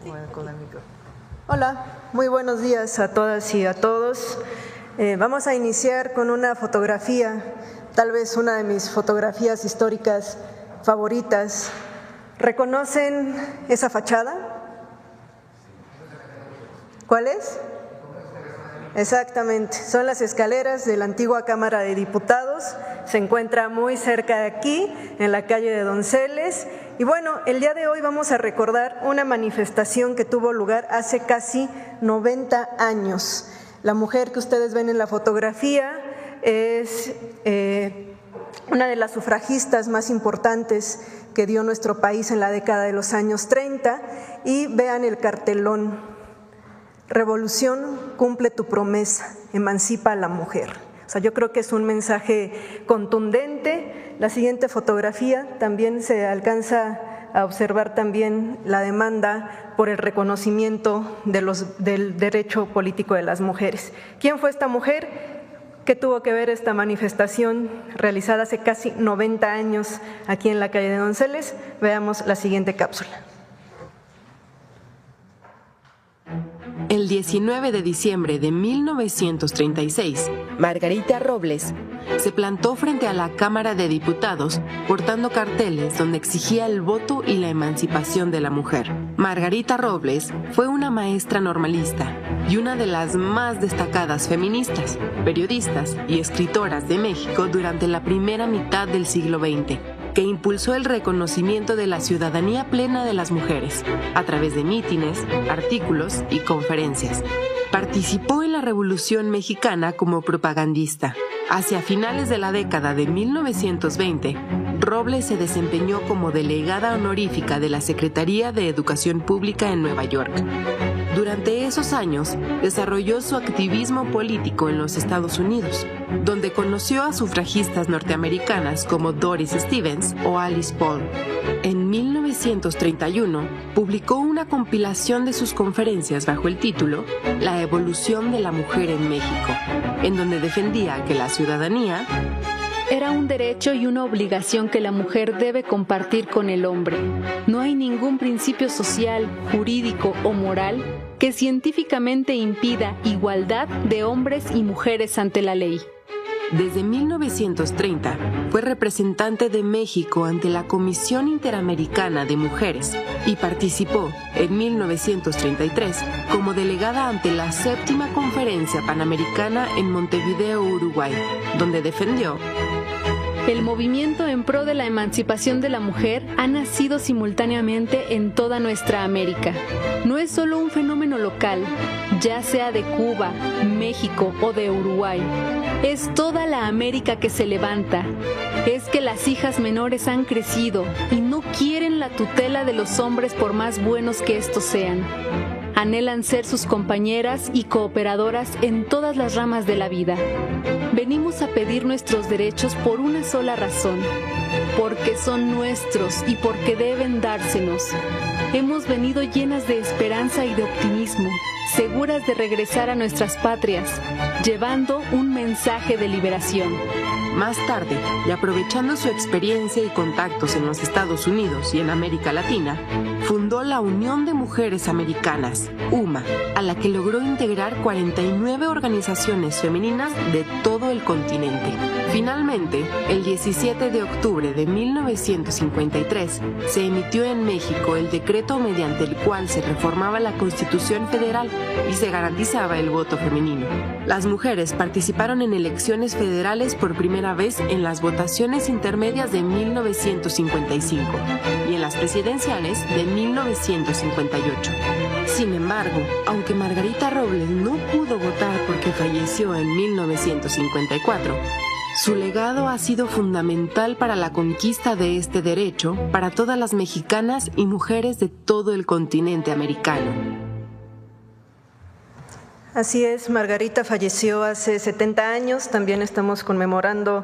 Bueno, con el micrófono. Hola, muy buenos días a todas y a todos. Vamos a iniciar con una fotografía, tal vez una de mis fotografías históricas favoritas. ¿Reconocen esa fachada? ¿Cuál es? Exactamente, son las escaleras de la antigua Cámara de Diputados, se encuentra muy cerca de aquí, en la calle de Donceles. Y bueno, el día de hoy vamos a recordar una manifestación que tuvo lugar hace casi 90 años. La mujer que ustedes ven en la fotografía es una de las sufragistas más importantes que dio nuestro país en la década de los años 30, y vean el cartelón: Revolución, cumple tu promesa, emancipa a la mujer. O sea, yo creo que es un mensaje contundente. La siguiente fotografía también se alcanza a observar también la demanda por el reconocimiento del derecho político de las mujeres. ¿Quién fue esta mujer? ¿Qué tuvo que ver esta manifestación realizada hace casi 90 años aquí en la calle de Donceles? Veamos la siguiente cápsula. El 19 de diciembre de 1936, Margarita Robles se plantó frente a la Cámara de Diputados portando carteles donde exigía el voto y la emancipación de la mujer. Margarita Robles fue una maestra normalista y una de las más destacadas feministas, periodistas y escritoras de México durante la primera mitad del siglo XX, que impulsó el reconocimiento de la ciudadanía plena de las mujeres a través de mítines, artículos y conferencias. Participó en la Revolución Mexicana como propagandista. Hacia finales de la década de 1920, Robles se desempeñó como delegada honorífica de la Secretaría de Educación Pública en Nueva York. Durante esos años, desarrolló su activismo político en los Estados Unidos, donde conoció a sufragistas norteamericanas como Doris Stevens o Alice Paul. En 1931, publicó una compilación de sus conferencias bajo el título La evolución de la mujer en México, en donde defendía que la ciudadanía era un derecho y una obligación que la mujer debe compartir con el hombre. No hay ningún principio social, jurídico o moral que científicamente impida igualdad de hombres y mujeres ante la ley. Desde 1930 fue representante de México ante la Comisión Interamericana de Mujeres y participó en 1933 como delegada ante la 7ª Conferencia Panamericana en Montevideo, Uruguay, donde defendió: el movimiento en pro de la emancipación de la mujer ha nacido simultáneamente en toda nuestra América. No es solo un fenómeno local, ya sea de Cuba, México o de Uruguay. Es toda la América que se levanta. Es que las hijas menores han crecido y no quieren la tutela de los hombres por más buenos que estos sean. Anhelan ser sus compañeras y cooperadoras en todas las ramas de la vida. Venimos a pedir nuestros derechos por una sola razón, porque son nuestros y porque deben dársenos. Hemos venido llenas de esperanza y de optimismo, seguras de regresar a nuestras patrias, llevando un mensaje de liberación. Más tarde, y aprovechando su experiencia y contactos en los Estados Unidos y en América Latina, fundó la Unión de Mujeres Americanas, UMA, a la que logró integrar 49 organizaciones femeninas de todo el continente. Finalmente, el 17 de octubre de 1953, se emitió en México el decreto mediante el cual se reformaba la Constitución Federal y se garantizaba el voto femenino. Las mujeres participaron en elecciones federales por primera vez en las votaciones intermedias de 1955 y en las presidenciales de 1958. Sin embargo, aunque Margarita Robles no pudo votar porque falleció en 1954, su legado ha sido fundamental para la conquista de este derecho para todas las mexicanas y mujeres de todo el continente americano. Así es, Margarita falleció hace 70 años, también estamos conmemorando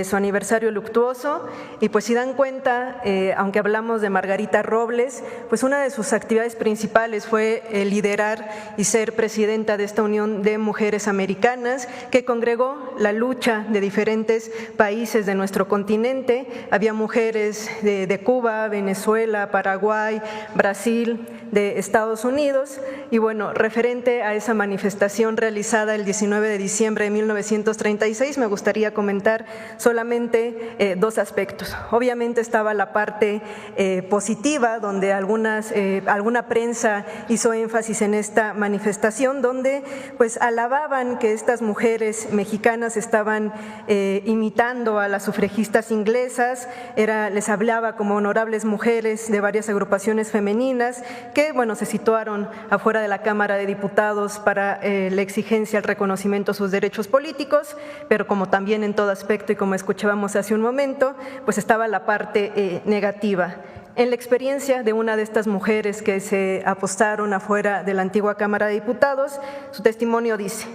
su aniversario luctuoso y pues si dan cuenta, aunque hablamos de Margarita Robles, pues una de sus actividades principales fue liderar y ser presidenta de esta Unión de Mujeres Americanas que congregó la lucha de diferentes países de nuestro continente. Había mujeres de Cuba, Venezuela, Paraguay, Brasil, de Estados Unidos y bueno, referente a esa manifestación realizada el 19 de diciembre de 1936, me gustaría comentar solamente dos aspectos. Obviamente estaba la parte positiva, donde alguna prensa hizo énfasis en esta manifestación, donde pues alababan que estas mujeres mexicanas estaban imitando a las sufragistas inglesas, les hablaba como honorables mujeres de varias agrupaciones femeninas que bueno, se situaron afuera de la Cámara de Diputados para la exigencia al reconocimiento de sus derechos políticos, pero como también en todo aspecto y como escuchábamos hace un momento, pues estaba la parte negativa. En la experiencia de una de estas mujeres que se apostaron afuera de la antigua Cámara de Diputados, su testimonio dice: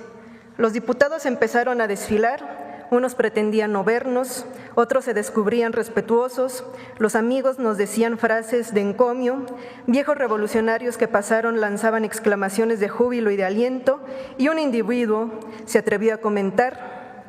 los diputados empezaron a desfilar. Unos pretendían no vernos, otros se descubrían respetuosos, los amigos nos decían frases de encomio, viejos revolucionarios que pasaron lanzaban exclamaciones de júbilo y de aliento, y un individuo se atrevió a comentar: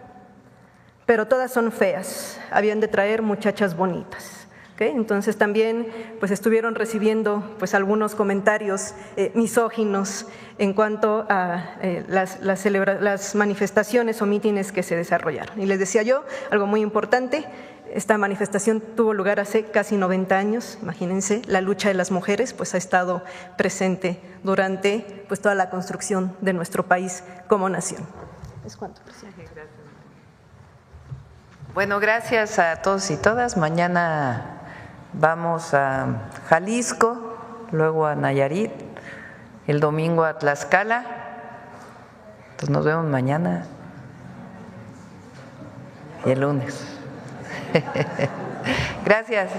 pero todas son feas, habían de traer muchachas bonitas. ¿Okay? Entonces también pues estuvieron recibiendo pues algunos comentarios misóginos en cuanto a las manifestaciones o mítines que se desarrollaron. Y les decía yo, algo muy importante, esta manifestación tuvo lugar hace casi 90 años, imagínense, la lucha de las mujeres pues ha estado presente durante pues toda la construcción de nuestro país como nación. ¿Es cuánto, presidente? Bueno, gracias a todos y todas. Mañana vamos a Jalisco, luego a Nayarit, el domingo a Tlaxcala. Entonces nos vemos mañana y el lunes. Gracias.